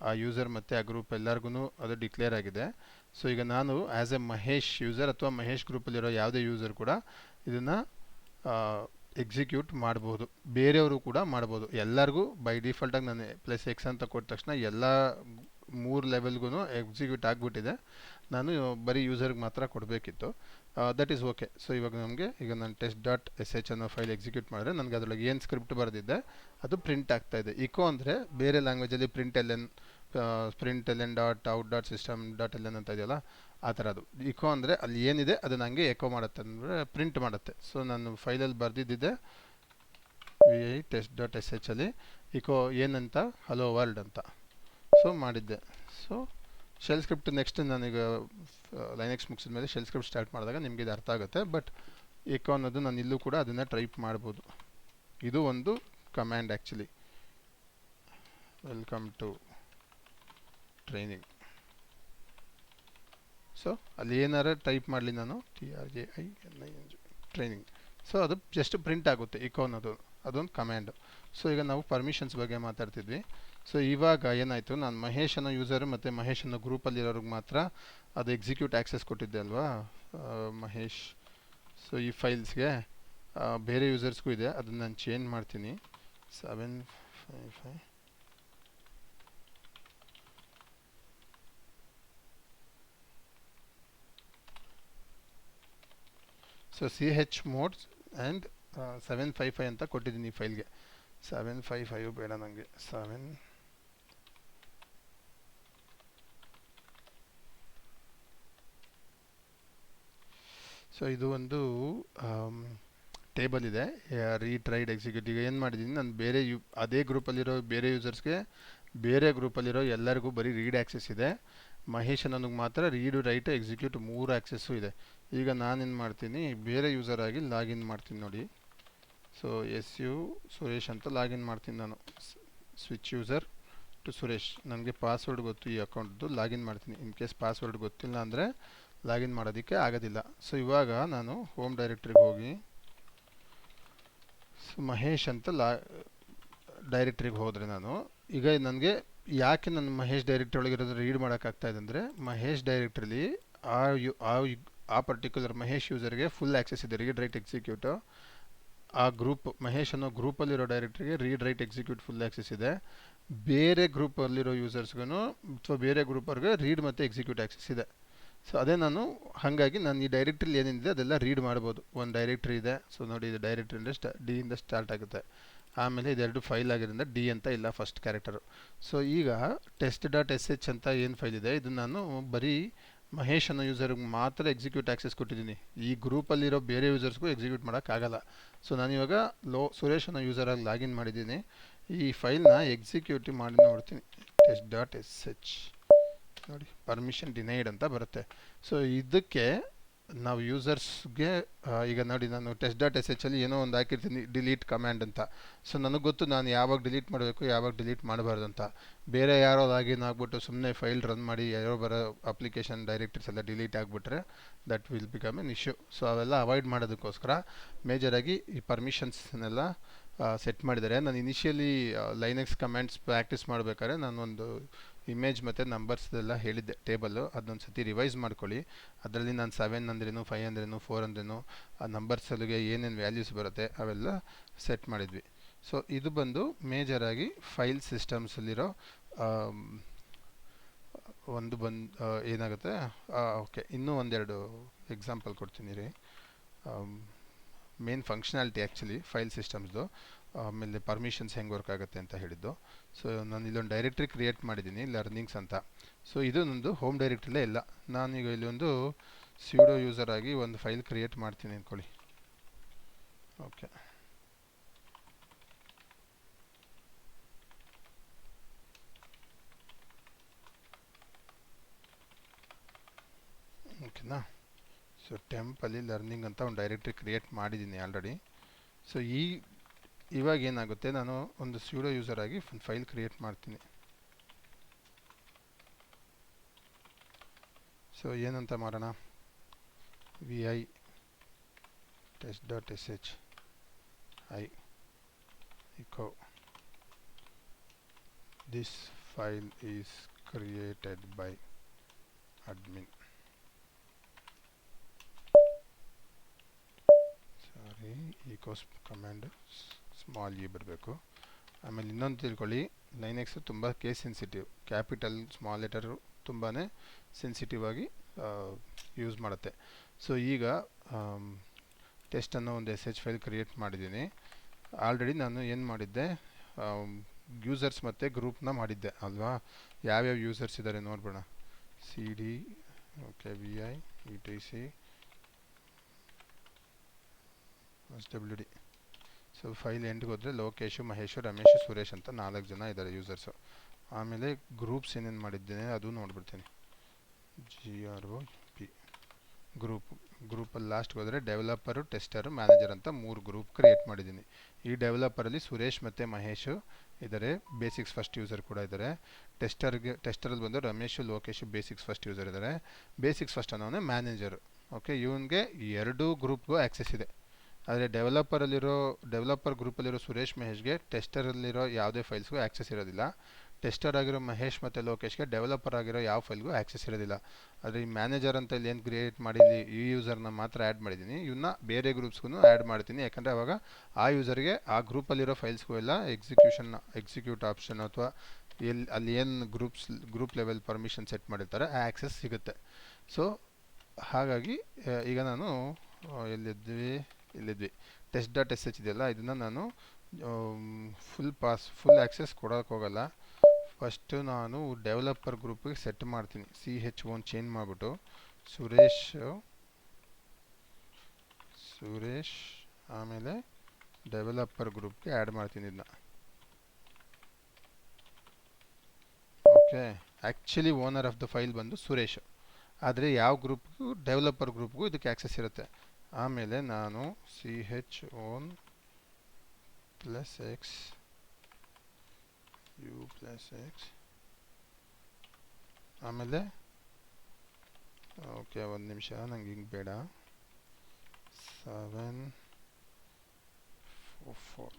ಆ ಯೂಸರ್ ಮತ್ತು ಆ ಗ್ರೂಪ್ ಎಲ್ಲರಿಗೂ ಅದು ಡಿಕ್ಲೇರ್ ಆಗಿದೆ. ಸೊ ಈಗ ನಾನು ಆ್ಯಸ್ ಎ ಮಹೇಶ್ ಯೂಸರ್ ಅಥವಾ ಮಹೇಶ್ ಗ್ರೂಪಲ್ಲಿರೋ ಯಾವುದೇ ಯೂಸರ್ ಕೂಡ ಇದನ್ನು ಎಕ್ಸಿಕ್ಯೂಟ್ ಮಾಡ್ಬೋದು. ಬೇರೆಯವರು ಕೂಡ ಮಾಡ್ಬೋದು. ಎಲ್ಲರಿಗೂ ಬೈ ಡಿಫಾಲ್ಟಾಗಿ ನಾನು +x ಅಂತ ಕೊಟ್ಟ ತಕ್ಷಣ ಎಲ್ಲ 3 ಲೆವೆಲ್ಗೂ ಎಕ್ಸಿಕ್ಯೂಟ್ ಆಗಿಬಿಟ್ಟಿದೆ. ನಾನು ಬರೀ ಯೂಸರ್ಗೆ ಮಾತ್ರ ಕೊಡಬೇಕಿತ್ತು. That is okay. ಸೊ ಇವಾಗ ಈಗ ನಾನು test.sh ಅನ್ನೋ ಫೈಲ್ ಎಕ್ಸಿಕ್ಯೂಟ್ ಮಾಡಿದ್ರೆ ನನಗೆ ಅದರೊಳಗೆ ಏನು ಸ್ಕ್ರಿಪ್ಟ್ ಬರೆದಿದ್ದೆ ಅದು ಪ್ರಿಂಟ್ ಆಗ್ತಾ ಇದೆ. ಇಕೋ ಅಂದರೆ ಬೇರೆ ಲ್ಯಾಂಗ್ವೇಜಲ್ಲಿ println.out.system.ln ಅಂತ ಇದೆಯಲ್ಲ, ಆ ಥರದ್ದು. ಇಕೋ ಅಂದರೆ ಅಲ್ಲಿ ಏನಿದೆ ಅದನ್ನು ಹಂಗೆ ಎಕೋ ಮಾಡುತ್ತೆ, ಅಂದರೆ ಪ್ರಿಂಟ್ ಮಾಡುತ್ತೆ. ಸೊ ನಾನು ಫೈಲಲ್ಲಿ ಬರೆದಿದ್ದೆ test.sh ಅಲ್ಲಿ ಇಕೋ ಏನಂತ, ಹಲೋ ವರ್ಲ್ಡ್ ಅಂತ. ಸೊ ಮಾಡಿದ್ದೆ. ಸೊ ಶೆಲ್ ಸ್ಕ್ರಿಪ್ಟ್ ನೆಕ್ಸ್ಟ್ ನಾನೀಗ ಲೈನೆಕ್ಸ್ ಮುಗಿಸಿದ ಮೇಲೆ ಶೆಲ್ ಸ್ಕ್ರಿಪ್ಟ್ ಸ್ಟಾರ್ಟ್ ಮಾಡಿದಾಗ ನಿಮಗೆ ಇದು ಅರ್ಥ ಆಗುತ್ತೆ. ಬಟ್ ಎಕೋ ಅನ್ನೋದು ನಾನು ಇಲ್ಲೂ ಕೂಡ ಅದನ್ನು ಟೈಪ್ ಮಾಡ್ಬೋದು. ಇದು ಒಂದು command actually. Welcome to training. So ಅಲ್ಲಿ ಏನಾರ ಟೈಪ್ ಮಾಡಲಿ ನಾನು TRAINING ಟ್ರೈನಿಂಗ್. ಸೊ ಅದು ಜಸ್ಟ್ ಪ್ರಿಂಟ್ ಆಗುತ್ತೆ ಇಕೋ ಅನ್ನೋದು, ಅದೊಂದು ಕಮ್ಯಾಂಡು. ಸೊ ಈಗ ನಾವು ಪರ್ಮಿಷನ್ಸ್ ಬಗ್ಗೆ ಮಾತಾಡ್ತಿದ್ವಿ. ಸೊ ಇವಾಗ ಏನಾಯಿತು, ನಾನು ಮಹೇಶ್ ಅನ್ನೋ ಯೂಸರ್ ಮತ್ತು ಮಹೇಶ್ ಅನ್ನೋ ಗ್ರೂಪಲ್ಲಿರೋರಿಗೆ ಮಾತ್ರ ಅದು ಎಕ್ಸಿಕ್ಯೂಟ್ ಆ್ಯಕ್ಸೆಸ್ ಕೊಟ್ಟಿದ್ದೆ ಅಲ್ವಾ, ಮಹೇಶ್. ಸೊ ಈ ಫೈಲ್ಸ್ಗೆ ಬೇರೆ ಯೂಸರ್ಸ್ಗೂ ಇದೆ. ಅದನ್ನು ನಾನು ಚೇಂಜ್ ಮಾಡ್ತೀನಿ. 755 ಸೊ chmod ಆ್ಯಂಡ್ 755 ಅಂತ ಕೊಟ್ಟಿದ್ದೀನಿ ಈ ಫೈಲ್ಗೆ. 755 ಬೇಡ ನನಗೆ, 7. ಸೊ ಇದು ಒಂದು ಟೇಬಲ್ ಇದೆ, ರೀಡ್ ರೈಟ್ ಎಕ್ಸಿಕ್ಯೂಟ್. ಈಗ ಏನು ಮಾಡಿದ್ದೀನಿ, ನಾನು ಬೇರೆ ಅದೇ ಗ್ರೂಪಲ್ಲಿರೋ ಬೇರೆ ಯೂಸರ್ಸ್ಗೆ, ಬೇರೆ ಗ್ರೂಪಲ್ಲಿರೋ ಎಲ್ಲರಿಗೂ ಬರೀ ರೀಡ್ ಆ್ಯಕ್ಸೆಸ್ ಇದೆ. ಮಹೇಶ್ ಅನ್ನೋನಿಗೆ ಮಾತ್ರ ರೀಡು ರೈಟು ಎಕ್ಸಿಕ್ಯೂಟ್ 3 ಆ್ಯಕ್ಸೆಸ್ಸು ಇದೆ. ಈಗ ನಾನೇನು ಮಾಡ್ತೀನಿ, ಬೇರೆ ಯೂಸರ್ ಆಗಿ ಲಾಗಿನ್ ಮಾಡ್ತೀನಿ ನೋಡಿ. ಸೊ ಸುರೇಶ್ ಅಂತ ಲಾಗಿನ್ ಮಾಡ್ತೀನಿ ನಾನು. Switch user to Suresh. ನನಗೆ ಪಾಸ್ವರ್ಡ್ ಗೊತ್ತು ಈ ಅಕೌಂಟ್ದು, ಲಾಗಿನ್ ಮಾಡ್ತೀನಿ. ಇನ್ ಕೇಸ್ ಪಾಸ್ವರ್ಡ್ ಗೊತ್ತಿಲ್ಲ ಅಂದರೆ ಲಾಗಿನ್ ಮಾಡೋದಕ್ಕೆ ಆಗೋದಿಲ್ಲ. ಸೊ ಇವಾಗ ನಾನು ಹೋಮ್ ಡೈರೆಕ್ಟ್ರಿಗೆ ಹೋಗಿ ಮಹೇಶ್ ಅಂತ ಡೈರೆಕ್ಟ್ರಿಗೆ ಹೋದರೆ ನಾನು ಈಗ ನನಗೆ ಯಾಕೆ ನನ್ನ ಮಹೇಶ್ ಡೈರೆಕ್ಟ್ರಿ ಒಳಗಿರೋದು ರೀಡ್ ಮಾಡೋಕ್ಕಾಗ್ತಾಯಿದೆ ಅಂದರೆ, ಮಹೇಶ್ ಡೈರೆಕ್ಟ್ರಿಲಿ ಆ ಪರ್ಟಿಕ್ಯುಲರ್ ಮಹೇಶ್ ಯೂಸರ್ಗೆ ಫುಲ್ ಆ್ಯಕ್ಸೆಸ್ ಇದೆ, ರೀಡ್ ರೈಟ್ ಎಕ್ಸಿಕ್ಯೂಟು. ಆ ಗ್ರೂಪ್ ಮಹೇಶ್ ಅನ್ನೋ ಗ್ರೂಪಲ್ಲಿರೋ ಡೈರೆಕ್ಟ್ರಿಗೆ read write execute full access ಇದೆ. ಬೇರೆ ಗ್ರೂಪಲ್ಲಿರೋ ಯೂಸರ್ಸ್ಗೂ ಅಥವಾ ಬೇರೆ ಗ್ರೂಪರ್ಗೆ ರೀಡ್ ಮತ್ತು ಎಕ್ಸಿಕ್ಯೂಟ್ ಆ್ಯಕ್ಸೆಸ್ ಇದೆ. ಸೊ ಅದೇ ಹಾಗಾಗಿ ನಾನು ಈ ಡೈರೆಕ್ಟ್ರಿಲಿ ಏನಿದೆ ಅದೆಲ್ಲ ರೀಡ್ ಮಾಡ್ಬೋದು. ಒಂದು ಡೈರೆಕ್ಟ್ರಿ ಇದೆ. ಸೊ ನೋಡಿ, ಇದು ಡೈರೆಕ್ಟ್ರಿ ಅಂದರೆ ಡಿ ಇಂದ ಸ್ಟಾರ್ಟ್ ಆಗುತ್ತೆ. ಆಮೇಲೆ ಇದೆರಡು ಫೈಲ್ ಆಗಿರೋದ್ರಿಂದ ಡಿ ಅಂತ ಇಲ್ಲ ಫಸ್ಟ್ ಕ್ಯಾರೆಕ್ಟರು. ಸೊ ಈಗ test.sh ಅಂತ ಏನು ಫೈಲ್ ಇದೆ, ಇದು ನಾನು ಬರೀ ಮಹೇಶ್ ಅನ್ನೋ ಯೂಸರ್ಗೆ ಮಾತ್ರ ಎಕ್ಸಿಕ್ಯೂಟ್ ಆಕ್ಸೆಸ್ ಕೊಟ್ಟಿದ್ದೀನಿ. ಈ ಗ್ರೂಪಲ್ಲಿರೋ ಬೇರೆ ಯೂಸರ್ಸ್ಗೂ ಎಕ್ಸಿಕ್ಯೂಟ್ ಮಾಡೋಕ್ಕಾಗಲ್ಲ. ಸೊ ನಾನಿವಾಗ ಸುರೇಶ್ ಅನ್ನೋ ಯೂಸರಾಗಿ ಲಾಗಿನ್ ಮಾಡಿದ್ದೀನಿ. ಈ ಫೈಲ್ನ ಎಕ್ಸಿಕ್ಯೂಟ್ ಮಾಡಿ ನೋಡ್ತೀನಿ. test.sh ನೋಡಿ, ಪರ್ಮಿಷನ್ ಡಿನೈಡ್ ಅಂತ ಬರುತ್ತೆ. ಸೊ ಇದಕ್ಕೆ ನಾವು ಯೂಸರ್ಸ್ಗೆ ಈಗ ನೋಡಿ, ನಾನು test.sh ಅಲ್ಲಿ ಏನೋ ಒಂದು ಹಾಕಿರ್ತೀನಿ, ಡಿಲೀಟ್ ಕಮ್ಯಾಂಡ್ ಅಂತ. ಸೊ ನನಗೆ ಗೊತ್ತು ನಾನು ಯಾವಾಗ ಡಿಲೀಟ್ ಮಾಡಬೇಕು, ಯಾವಾಗ ಡಿಲೀಟ್ ಮಾಡಬಾರ್ದು ಅಂತ. ಬೇರೆ ಯಾರೋ ಲಾಗಿನ್ ಆಗಿಬಿಟ್ಟು ಸುಮ್ಮನೆ ಫೈಲ್ ರನ್ ಮಾಡಿ ಯಾರೋ ಬರೋ ಅಪ್ಲಿಕೇಶನ್ ಡೈರೆಕ್ಟರೀಸ್ ಎಲ್ಲ ಡಿಲೀಟ್ ಆಗಿಬಿಟ್ರೆ that will become an issue. So ಅವೆಲ್ಲ ಅವಾಯ್ಡ್ ಮಾಡೋದಕ್ಕೋಸ್ಕರ ಮೇಜರಾಗಿ ಈ ಪರ್ಮಿಷನ್ಸ್ನೆಲ್ಲ ಸೆಟ್ ಮಾಡಿದ್ದಾರೆ. ನಾನು ಇನಿಷಿಯಲಿ ಲೈನೆಕ್ಸ್ ಕಮ್ಯಾಂಡ್ಸ್ ಪ್ರಾಕ್ಟೀಸ್ ಮಾಡಬೇಕಾದ್ರೆ ನಾನು ಒಂದು ಇಮೇಜ್ ಮತ್ತು ನಂಬರ್ಸ್ದೆಲ್ಲ ಹೇಳಿದ್ದೆ ಟೇಬಲ್ಲು, ಅದನ್ನೊಂದು ಸತಿ ರಿವೈಸ್ ಮಾಡ್ಕೊಳ್ಳಿ. ಅದರಲ್ಲಿ ನಾನು 7 ಅಂದ್ರೇನು, 5 ಅಂದ್ರೇನು, 4 ಅಂದ್ರೇನು, ಆ ನಂಬರ್ಸಲ್ಲಿಗೆ ಏನೇನು ವ್ಯಾಲ್ಯೂಸ್ ಬರುತ್ತೆ ಅವೆಲ್ಲ ಸೆಟ್ ಮಾಡಿದ್ವಿ. ಸೊ ಇದು ಬಂದು ಮೇಜರಾಗಿ ಫೈಲ್ ಸಿಸ್ಟಮ್ಸಲ್ಲಿರೋ ಒಂದು ಏನಾಗುತ್ತೆ. ಓಕೆ, ಇನ್ನೂ ಒಂದೆರಡು ಎಕ್ಸಾಂಪಲ್ ಕೊಡ್ತೀನಿ ರೀ. ಮೇನ್ ಫಂಕ್ಷನಾಲಿಟಿ ಆ್ಯಕ್ಚುಲಿ ಫೈಲ್ ಸಿಸ್ಟಮ್ಸ್ದು, ಆಮೇಲೆ ಪರ್ಮಿಷನ್ಸ್ ಹೆಂಗೆ ವರ್ಕ್ ಆಗುತ್ತೆ ಅಂತ ಹೇಳಿದ್ದು. ಸೊ ನಾನು ಇಲ್ಲೊಂದು ಡೈರೆಕ್ಟ್ರಿ ಕ್ರಿಯೇಟ್ ಮಾಡಿದ್ದೀನಿ, ಲರ್ನಿಂಗ್ಸ್ ಅಂತ. ಸೊ ಇದು ನಂದು ಹೋಮ್ ಡೈರೆಕ್ಟ್ರಿಲೇ ಇಲ್ಲ. ನಾನೀಗ ಇಲ್ಲಿ ಒಂದು ಸ್ಯೂಡೋ ಯೂಸರ್ ಆಗಿ ಒಂದು ಫೈಲ್ ಕ್ರಿಯೇಟ್ ಮಾಡ್ತೀನಿ ಅಂದ್ಕೊಳ್ಳಿ. ಓಕೆ, ಓಕೆನಾ. ಸೊ ಟೆಂಪಲ್ಲಿ ಲರ್ನಿಂಗ್ ಅಂತ ಒಂದು ಡೈರೆಕ್ಟ್ರಿ ಕ್ರಿಯೇಟ್ ಮಾಡಿದ್ದೀನಿ ಆಲ್ರೆಡಿ. ಸೊ ಇವಾಗ ಏನಾಗುತ್ತೆ, ನಾನು ಒಂದು ಸ್ಯೂಡೋ ಯೂಸರ್ ಆಗಿ ಒಂದು ಫೈಲ್ ಕ್ರಿಯೇಟ್ ಮಾಡ್ತೀನಿ. ಸೊ ಏನಂತ ಮಾಡೋಣ, vi test.sh I echo this file is created by admin. Sorry, ಈಕೋಸ್ ಕಮ್ಯಾಂಡ್ ಸ್ಮಾಲ್ ಇ ಬರಬೇಕು. ಆಮೇಲೆ ಇನ್ನೊಂದು ತಿಳ್ಕೊಳ್ಳಿ, ಲೈನೆಕ್ಸ್ ತುಂಬ case sensitive. Capital small letter ತುಂಬಾ ಸೆನ್ಸಿಟಿವ್ ಆಗಿ ಯೂಸ್ ಮಾಡುತ್ತೆ. ಸೊ ಈಗ ಟೆಸ್ಟ್ ಅನ್ನೋ ಒಂದು SH ಫೈಲ್ ಕ್ರಿಯೇಟ್ ಮಾಡಿದ್ದೀನಿ. ಆಲ್ರೆಡಿ ನಾನು ಏನು ಮಾಡಿದ್ದೆ, ಯೂಸರ್ಸ್ ಮತ್ತು ಗ್ರೂಪ್ನ ಮಾಡಿದ್ದೆ ಅಲ್ವಾ. ಯಾವ್ಯಾವ ಯೂಸರ್ಸ್ ಇದ್ದಾರೆ ನೋಡ್ಬೋಣ. cd okay, vi etc swd. So file ಎಂಡ್ಗೆ ಹೋದರೆ ಲೋಕೇಶು, ಮಹೇಶು, ರಮೇಶು, ಸುರೇಶ್ ಅಂತ 4 ಜನ ಇದ್ದಾರೆ ಯೂಸರ್ಸು. ಆಮೇಲೆ ಗ್ರೂಪ್ಸ್ ಏನೇನು ಮಾಡಿದ್ದೇನೆ ಅದು ನೋಡ್ಬಿಡ್ತೀನಿ. GROP ಗ್ರೂಪಲ್ಲಿ ಲಾಸ್ಟ್ಗೆ ಹೋದರೆ ಡೆವಲಪರು, ಟೆಸ್ಟರು, ಮ್ಯಾನೇಜರ್ ಅಂತ 3 ಗ್ರೂಪ್ ಕ್ರಿಯೇಟ್ ಮಾಡಿದ್ದೀನಿ. ಈ ಡೆವಲಪರಲ್ಲಿ ಸುರೇಶ್ ಮತ್ತು ಮಹೇಶು ಇದ್ದಾರೆ, ಬೇಸಿಕ್ಸ್ ಫಸ್ಟ್ ಯೂಸರ್ ಕೂಡ ಇದ್ದಾರೆ. ಟೆಸ್ಟರಲ್ಲಿ ಬಂದು Ramesh, Lokesh basics first user ಇದ್ದಾರೆ. ಬೇಸಿಕ್ಸ್ ಫಸ್ಟ್ ಅನ್ನೋನೇ ಮ್ಯಾನೇಜರು. ಓಕೆ, ಇವನಿಗೆ 2 ಗ್ರೂಪ್ಗೂ ಆ್ಯಕ್ಸೆಸ್ ಇದೆ. ಆದರೆ ಡೆವಲಪರ್ ಗ್ರೂಪಲ್ಲಿರೋ ಸುರೇಶ್ ಮಹೇಶ್ಗೆ ಟೆಸ್ಟರಲ್ಲಿರೋ ಯಾವುದೇ ಫೈಲ್ಸ್ಗೂ ಆ್ಯಕ್ಸೆಸ್ ಇರೋದಿಲ್ಲ. ಟೆಸ್ಟರ್ ಆಗಿರೋ ಮಹೇಶ್ ಮತ್ತು ಲೋಕೇಶ್ಗೆ ಡೆವಲಪರ್ ಆಗಿರೋ ಯಾವ ಫೈಲ್ಗೂ ಆ್ಯಕ್ಸೆಸ್ ಇರೋದಿಲ್ಲ. ಆದರೆ ಈ ಮ್ಯಾನೇಜರ್ ಅಂತ ಇಲ್ಲಿ ಏನು ಕ್ರಿಯೇಟ್ ಮಾಡಿದ್ದೀನಿ, ಈ ಯೂಸರ್ನ ಮಾತ್ರ ಆ್ಯಡ್ ಮಾಡಿದ್ದೀನಿ. ಇವನ್ನ ಬೇರೆ ಗ್ರೂಪ್ಸ್ಗೂ ಆ್ಯಡ್ ಮಾಡ್ತೀನಿ, ಯಾಕಂದರೆ ಆವಾಗ ಆ ಯೂಸರ್ಗೆ ಆ ಗ್ರೂಪಲ್ಲಿರೋ ಫೈಲ್ಸ್ಗೂ ಎಲ್ಲ ಎಕ್ಸಿಕ್ಯೂಟ್ ಆಪ್ಷನ್ ಅಥವಾ ಅಲ್ಲಿ ಏನು ಗ್ರೂಪ್ ಲೆವೆಲ್ ಪರ್ಮಿಷನ್ ಸೆಟ್ ಮಾಡಿರ್ತಾರೆ ಆ ಆ್ಯಕ್ಸೆಸ್ ಸಿಗುತ್ತೆ. ಸೊ ಹಾಗಾಗಿ ಈಗ ನಾನು ಎಲ್ಲಿದ್ವಿ test.sh ಇದೆಯಲ್ಲ, ಇದನ್ನು ನಾನು ಫುಲ್ ಆ್ಯಕ್ಸೆಸ್ ಕೊಡೋಕೆ ಹೋಗಲ್ಲ. ಫಸ್ಟು ನಾನು ಡೆವಲಪರ್ ಗ್ರೂಪಿಗೆ ಸೆಟ್ ಮಾಡ್ತೀನಿ. CH1 ಚೇಂಜ್ ಮಾಡಿಬಿಟ್ಟು ಸುರೇಶ್ ಆಮೇಲೆ ಡೆವಲಪರ್ ಗ್ರೂಪ್ಗೆ ಆ್ಯಡ್ ಮಾಡ್ತೀನಿ ಇದನ್ನ. Okay, actually owner of the file ಬಂದು ಸುರೇಶ್, ಆದರೆ ಯಾವ ಗ್ರೂಪ್ಗೂ, ಡೆವಲಪರ್ ಗ್ರೂಪ್ಗೂ ಇದಕ್ಕೆ ಆ್ಯಕ್ಸೆಸ್ ಇರುತ್ತೆ. ಆಮೇಲೆ ನಾನು ch1 + x u + x ಆಮೇಲೆ ಓಕೆ, ಒಂದು ನಿಮಿಷ, ನಂಗೆ ಹಿಂಗೆ ಬೇಡ. 744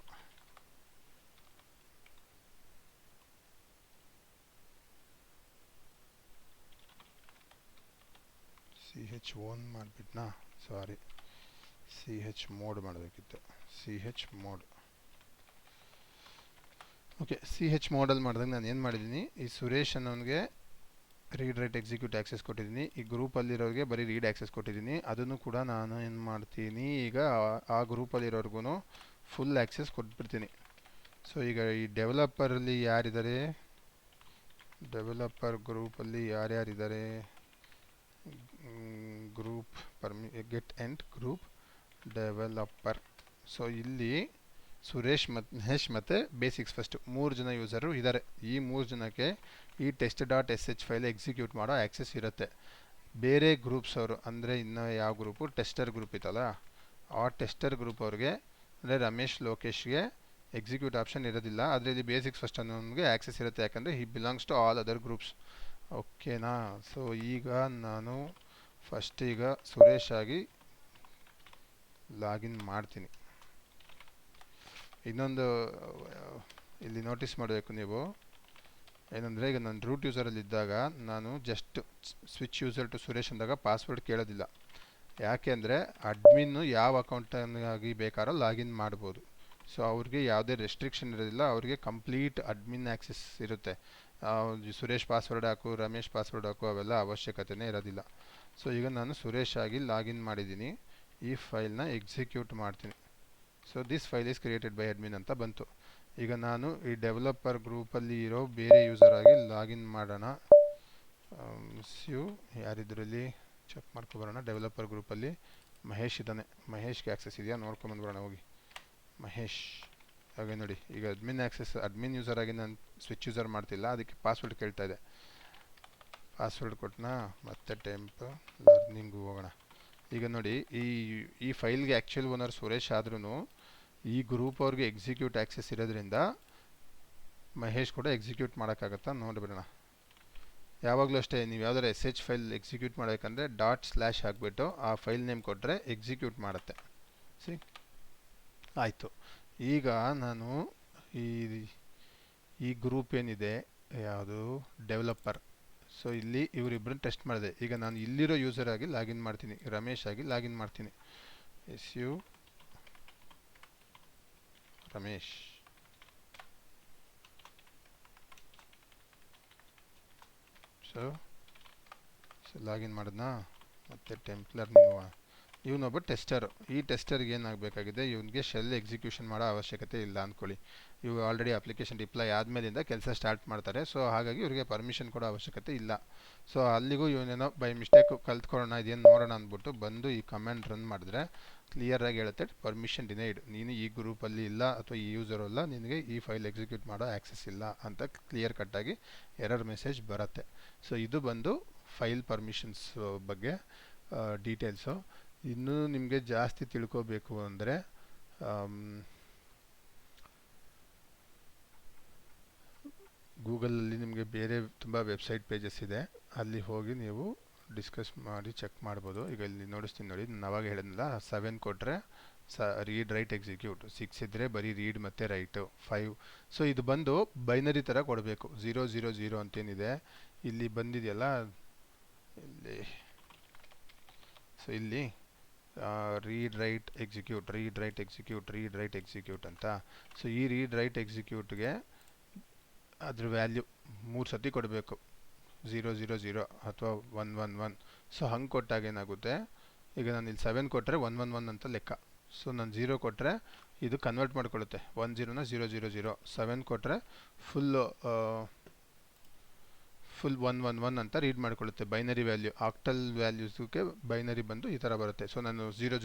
CH1 ಮಾಡಿಬಿಟ್ನಾ, ಸಾರಿ CH ಮೋಡ್ ಮಾಡಬೇಕಿತ್ತು. CH mode. ಓಕೆ, CH ಮೋಡಲ್ಲಿ ಮಾಡಿದಾಗ ನಾನು ಏನು ಮಾಡಿದ್ದೀನಿ, ಈ ಸುರೇಶ್ ಅನ್ನೋನಿಗೆ ರೀಡ್ ರೈಟ್ ಎಕ್ಸಿಕ್ಯೂಟ್ ಆ್ಯಕ್ಸೆಸ್ ಕೊಟ್ಟಿದ್ದೀನಿ. ಈ ಗ್ರೂಪಲ್ಲಿರೋರಿಗೆ ಬರೀ ರೀಡ್ ಆ್ಯಕ್ಸೆಸ್ ಕೊಟ್ಟಿದ್ದೀನಿ. ಅದನ್ನು ಕೂಡ ನಾನು ಏನು ಮಾಡ್ತೀನಿ, ಈಗ ಆ ಗ್ರೂಪಲ್ಲಿರೋರ್ಗು ಫುಲ್ ಆ್ಯಕ್ಸೆಸ್ ಕೊಟ್ಬಿಡ್ತೀನಿ. ಸೊ ಈಗ ಈ ಡೆವಲಪರಲ್ಲಿ ಯಾರಿದ್ದಾರೆ, ಡೆವಲಪರ್ ಗ್ರೂಪಲ್ಲಿ ಯಾರ್ಯಾರಿದ್ದಾರೆ, group get end group developer. So ಇಲ್ಲಿ ಸುರೇಶ್ ಮತ್ತು ಮಹೇಶ್ ಮತ್ತು ಬೇಸಿಕ್ಸ್ ಫಸ್ಟ್ 3 ಜನ ಯೂಸರು ಇದ್ದಾರೆ. ಈ 3 ಜನಕ್ಕೆ ಈ test dot S H file execute ಮಾಡೋ ಆ್ಯಕ್ಸೆಸ್ ಇರುತ್ತೆ. ಬೇರೆ ಗ್ರೂಪ್ಸ್ ಅವರು ಅಂದರೆ ಇನ್ನು ಯಾವ ಗ್ರೂಪು ಟೆಸ್ಟರ್ ಗ್ರೂಪ್ ಇತ್ತಲ್ಲ, ಆ ಟೆಸ್ಟರ್ ಗ್ರೂಪ್ ಅವ್ರಿಗೆ ಅಂದರೆ ರಮೇಶ್ ಲೋಕೇಶ್ಗೆ ಎಕ್ಸಿಕ್ಯೂಟ್ ಆಪ್ಷನ್ ಇರೋದಿಲ್ಲ. ಆದರೆ ಇಲ್ಲಿ ಬೇಸಿಕ್ಸ್ ಫಸ್ಟ್ ಅನ್ನೋನಿಗೆ ಆ್ಯಕ್ಸೆಸ್ ಇರುತ್ತೆ, ಯಾಕಂದರೆ he belongs to all other groups. ಓಕೆನಾ? ಸೊ ಈಗ ನಾನು ಫಸ್ಟ್ ಈಗ ಸುರೇಶ್ ಆಗಿ ಲಾಗಿನ್ ಮಾಡ್ತೀನಿ. ಇನ್ನೊಂದು ಇಲ್ಲಿ ನೋಟಿಸ್ ಮಾಡಬೇಕು ನೀವು ಏನಂದರೆ, ಈಗ ನಾನು ರೂಟ್ ಯೂಸರಲ್ಲಿ ಇದ್ದಾಗ ನಾನು just switch user to Suresh ಅಂದಾಗ ಪಾಸ್ವರ್ಡ್ ಕೇಳೋದಿಲ್ಲ. ಯಾಕೆ ಅಂದರೆ ಅಡ್ಮಿನ್ನು ಯಾವ ಅಕೌಂಟಾಗಿ ಬೇಕಾದ್ರೂ ಲಾಗಿನ್ ಮಾಡ್ಬೋದು. ಸೊ ಅವ್ರಿಗೆ ಯಾವುದೇ ರೆಸ್ಟ್ರಿಕ್ಷನ್ ಇರೋದಿಲ್ಲ, ಅವ್ರಿಗೆ ಕಂಪ್ಲೀಟ್ ಅಡ್ಮಿನ್ ಆ್ಯಕ್ಸೆಸ್ ಇರುತ್ತೆ. ಸುರೇಶ್ ಪಾಸ್ವರ್ಡ್ ಹಾಕು, ರಮೇಶ್ ಪಾಸ್ವರ್ಡ್ ಹಾಕು, ಅವೆಲ್ಲ ಅವಶ್ಯಕತೆಯೇ ಇರೋದಿಲ್ಲ. ಸೊ ಈಗ ನಾನು ಸುರೇಶ್ ಆಗಿ ಲಾಗಿನ್ ಮಾಡಿದ್ದೀನಿ. ಈ ಫೈಲ್ನ ಎಕ್ಸಿಕ್ಯೂಟ್ ಮಾಡ್ತೀನಿ. So this file is created by admin ಅಂತ ಬಂತು. ಈಗ ನಾನು ಈ ಡೆವಲಪರ್ ಗ್ರೂಪಲ್ಲಿ ಇರೋ ಬೇರೆ ಯೂಸರ್ ಆಗಿ ಲಾಗಿನ್ ಮಾಡೋಣ. ಯಾರಿದ್ರಲ್ಲಿ ಚೆಕ್ ಮಾಡ್ಕೊಬರೋಣ. ಡೆವಲಪರ್ ಗ್ರೂಪಲ್ಲಿ ಮಹೇಶ್ ಇದ್ದಾನೆ. ಮಹೇಶ್ಗೆ ಆ್ಯಕ್ಸೆಸ್ ಇದೆಯಾ ನೋಡ್ಕೊಂಬಂದ್ಬರೋಣ ಹೋಗಿ. ಮಹೇಶ್ ಹಾಗೆ ನೋಡಿ, ಈಗ ಅಡ್ಮಿನ್ ಯೂಸರ್ ಆಗಿ ನಾನು ಸ್ವಿಚ್ ಯೂಸರ್ ಮಾಡ್ತಿಲ್ಲ, ಅದಕ್ಕೆ ಪಾಸ್ವರ್ಡ್ ಕೇಳ್ತಾ ಇದೆ. ಪಾಸ್ವರ್ಡ್ ಕೊಟ್ಟನಾ, ಮತ್ತೆ ಟೆಂಪ್ ಲರ್ನಿಂಗು ಹೋಗೋಣ. ಈಗ ನೋಡಿ, ಈ ಫೈಲ್ಗೆ ಆ್ಯಕ್ಚುಯಲ್ ಓನರ್ ಸುರೇಶ್ ಆದ್ರೂ ಈ ಗ್ರೂಪ್ ಅವ್ರಿಗೆ ಎಕ್ಸಿಕ್ಯೂಟ್ ಆ್ಯಕ್ಸೆಸ್ ಇರೋದ್ರಿಂದ ಮಹೇಶ್ ಕೂಡ ಎಕ್ಸಿಕ್ಯೂಟ್ ಮಾಡೋಕ್ಕಾಗತ್ತಾ ನೋಡಿಬಿಡೋಣ. ಯಾವಾಗಲೂ ಅಷ್ಟೇ, ನೀವು ಯಾವ್ದಾರು ಎಸ್ ಎಚ್ ಫೈಲ್ ಎಕ್ಸಿಕ್ಯೂಟ್ ಮಾಡಬೇಕಂದ್ರೆ ./ ಹಾಕ್ಬಿಟ್ಟು ಆ ಫೈಲ್ ನೇಮ್ ಕೊಟ್ಟರೆ ಎಕ್ಸಿಕ್ಯೂಟ್ ಮಾಡುತ್ತೆ. ಆಯಿತು. ಈಗ ನಾನು ಈ ಗ್ರೂಪ್ ಏನಿದೆ ಯಾವುದು ಡೆವಲಪರ್, ಸೊ ಇಲ್ಲಿ ಇವರಿಬ್ಬರನ್ನ ಟೆಸ್ಟ್ ಮಾಡಿದೆ. ಈಗ ನಾನು ಇಲ್ಲಿರೋ ಯೂಸರ್ ಆಗಿ ಲಾಗಿನ್ ಮಾಡ್ತೀನಿ, ರಮೇಶ್ ಆಗಿ ಲಾಗಿನ್ ಮಾಡ್ತೀನಿ. ರಮೇಶ್. ಸೊ ಲಾಗಿನ್ ಮಾಡಿದ್ನಾ, ಮತ್ತು ಟೆಂಪ್ ಲರ್ನಿಂಗ್. ಇವನೊಬ್ಬ ಟೆಸ್ಟರು. ಈ ಟೆಸ್ಟರ್ಗೆ ಏನಾಗಬೇಕಾಗಿದೆ, ಇವನಿಗೆ ಶೆಲ್ ಎಕ್ಸಿಕ್ಯೂಷನ್ ಮಾಡೋ ಅವಶ್ಯಕತೆ ಇಲ್ಲ ಅಂದ್ಕೊಳ್ಳಿ. ಇವು ಆಲ್ರೆಡಿ ಅಪ್ಲಿಕೇಶನ್ ಡಿಪ್ಲಾಯ್ ಆದಮೇಲಿಂದ ಕೆಲಸ ಸ್ಟಾರ್ಟ್ ಮಾಡ್ತಾರೆ. ಸೊ ಹಾಗಾಗಿ ಇವರಿಗೆ ಪರ್ಮಿಷನ್ ಕೊಡೋ ಅವಶ್ಯಕತೆ ಇಲ್ಲ. ಸೊ ಅಲ್ಲಿಗೂ ಇವನೇನೋ ಬೈ ಮಿಸ್ಟೇಕ್ ಕಲ್ತ್ಕೊಳ್ಳೋಣ, ಇದೇನು ನೋಡೋಣ ಅಂದ್ಬಿಟ್ಟು ಬಂದು ಈ ಕಮೆಂಟ್ ರನ್ ಮಾಡಿದ್ರೆ ಕ್ಲಿಯರಾಗಿ ಹೇಳುತ್ತೆ ಪರ್ಮಿಷನ್ ಡಿನೈಡ್, ನೀನು ಈ ಗ್ರೂಪಲ್ಲಿ ಇಲ್ಲ ಅಥವಾ ಈ ಯೂಸರ್ ಅಲ್ಲ, ನಿನಗೆ ಈ ಫೈಲ್ ಎಕ್ಸಿಕ್ಯೂಟ್ ಮಾಡೋ ಆ್ಯಕ್ಸೆಸ್ ಇಲ್ಲ ಅಂತ ಕ್ಲಿಯರ್ ಕಟ್ಟಾಗಿ ಎರರ್ ಮೆಸೇಜ್ ಬರುತ್ತೆ. ಸೊ ಇದು ಬಂದು ಫೈಲ್ ಪರ್ಮಿಷನ್ಸ್ ಬಗ್ಗೆ ಡೀಟೇಲ್ಸು. ಇನ್ನೂ ನಿಮಗೆ ಜಾಸ್ತಿ ತಿಳ್ಕೋಬೇಕು ಅಂದರೆ ಗೂಗಲಲ್ಲಿ ನಿಮಗೆ ಬೇರೆ ತುಂಬ ವೆಬ್ಸೈಟ್ ಪೇಜಸ್ ಇದೆ, ಅಲ್ಲಿ ಹೋಗಿ ನೀವು ಡಿಸ್ಕಸ್ ಮಾಡಿ ಚೆಕ್ ಮಾಡ್ಬೋದು. ಈಗ ಇಲ್ಲಿ ನೋಡಿಸ್ತೀನಿ ನೋಡಿ, ನಾನು ಅವಾಗ ಹೇಳಿದ್ನಲ್ಲ 7 ಕೊಟ್ಟರೆ ರೀಡ್ ರೈಟ್ ಎಕ್ಸಿಕ್ಯೂಟ್, 6 ಇದ್ದರೆ ಬರೀ ರೀಡ್ ಮತ್ತು ರೈಟು, 5. ಸೊ ಇದು ಬಂದು ಬೈನರಿ ಥರ ಕೊಡಬೇಕು. 000 ಅಂತೇನಿದೆ ಇಲ್ಲಿ ಬಂದಿದೆಯಲ್ಲ ಇಲ್ಲಿ, ಸೊ ಇಲ್ಲಿ read write execute, read write execute, read write execute ಅಂತ. ಸೊ ಈ ರೀಡ್ ರೈಟ್ ಎಕ್ಸಿಕ್ಯೂಟ್ಗೆ ಅದ್ರ ವ್ಯಾಲ್ಯೂ 3 ಸತಿ ಕೊಡಬೇಕು, 000 ಅಥವಾ 111. ಸೊ ಹಂಗೆ ಕೊಟ್ಟಾಗ ಏನಾಗುತ್ತೆ, ಈಗ ನಾನು ಇಲ್ಲಿ 7 ಕೊಟ್ಟರೆ 111 ಅಂತ ಲೆಕ್ಕ. ಸೊ ನಾನು 0 ಕೊಟ್ಟರೆ ಇದು ಕನ್ವರ್ಟ್ ಮಾಡಿಕೊಳ್ಳುತ್ತೆ 10ನ 000. 7 ಕೊಟ್ಟರೆ ಫುಲ್ 111 ಅಂತ ರೀಡ್ ಮಾಡಿಕೊಳ್ಳುತ್ತೆ. ಬೈನರಿ ವ್ಯಾಲ್ಯೂ, ಆಕ್ಟಲ್ ವ್ಯಾಲ್ಯೂಸ್ಗೆ ಬೈನರಿ ಬಂದು ಈ ಥರ ಬರುತ್ತೆ. ಸೊ ನಾನು 000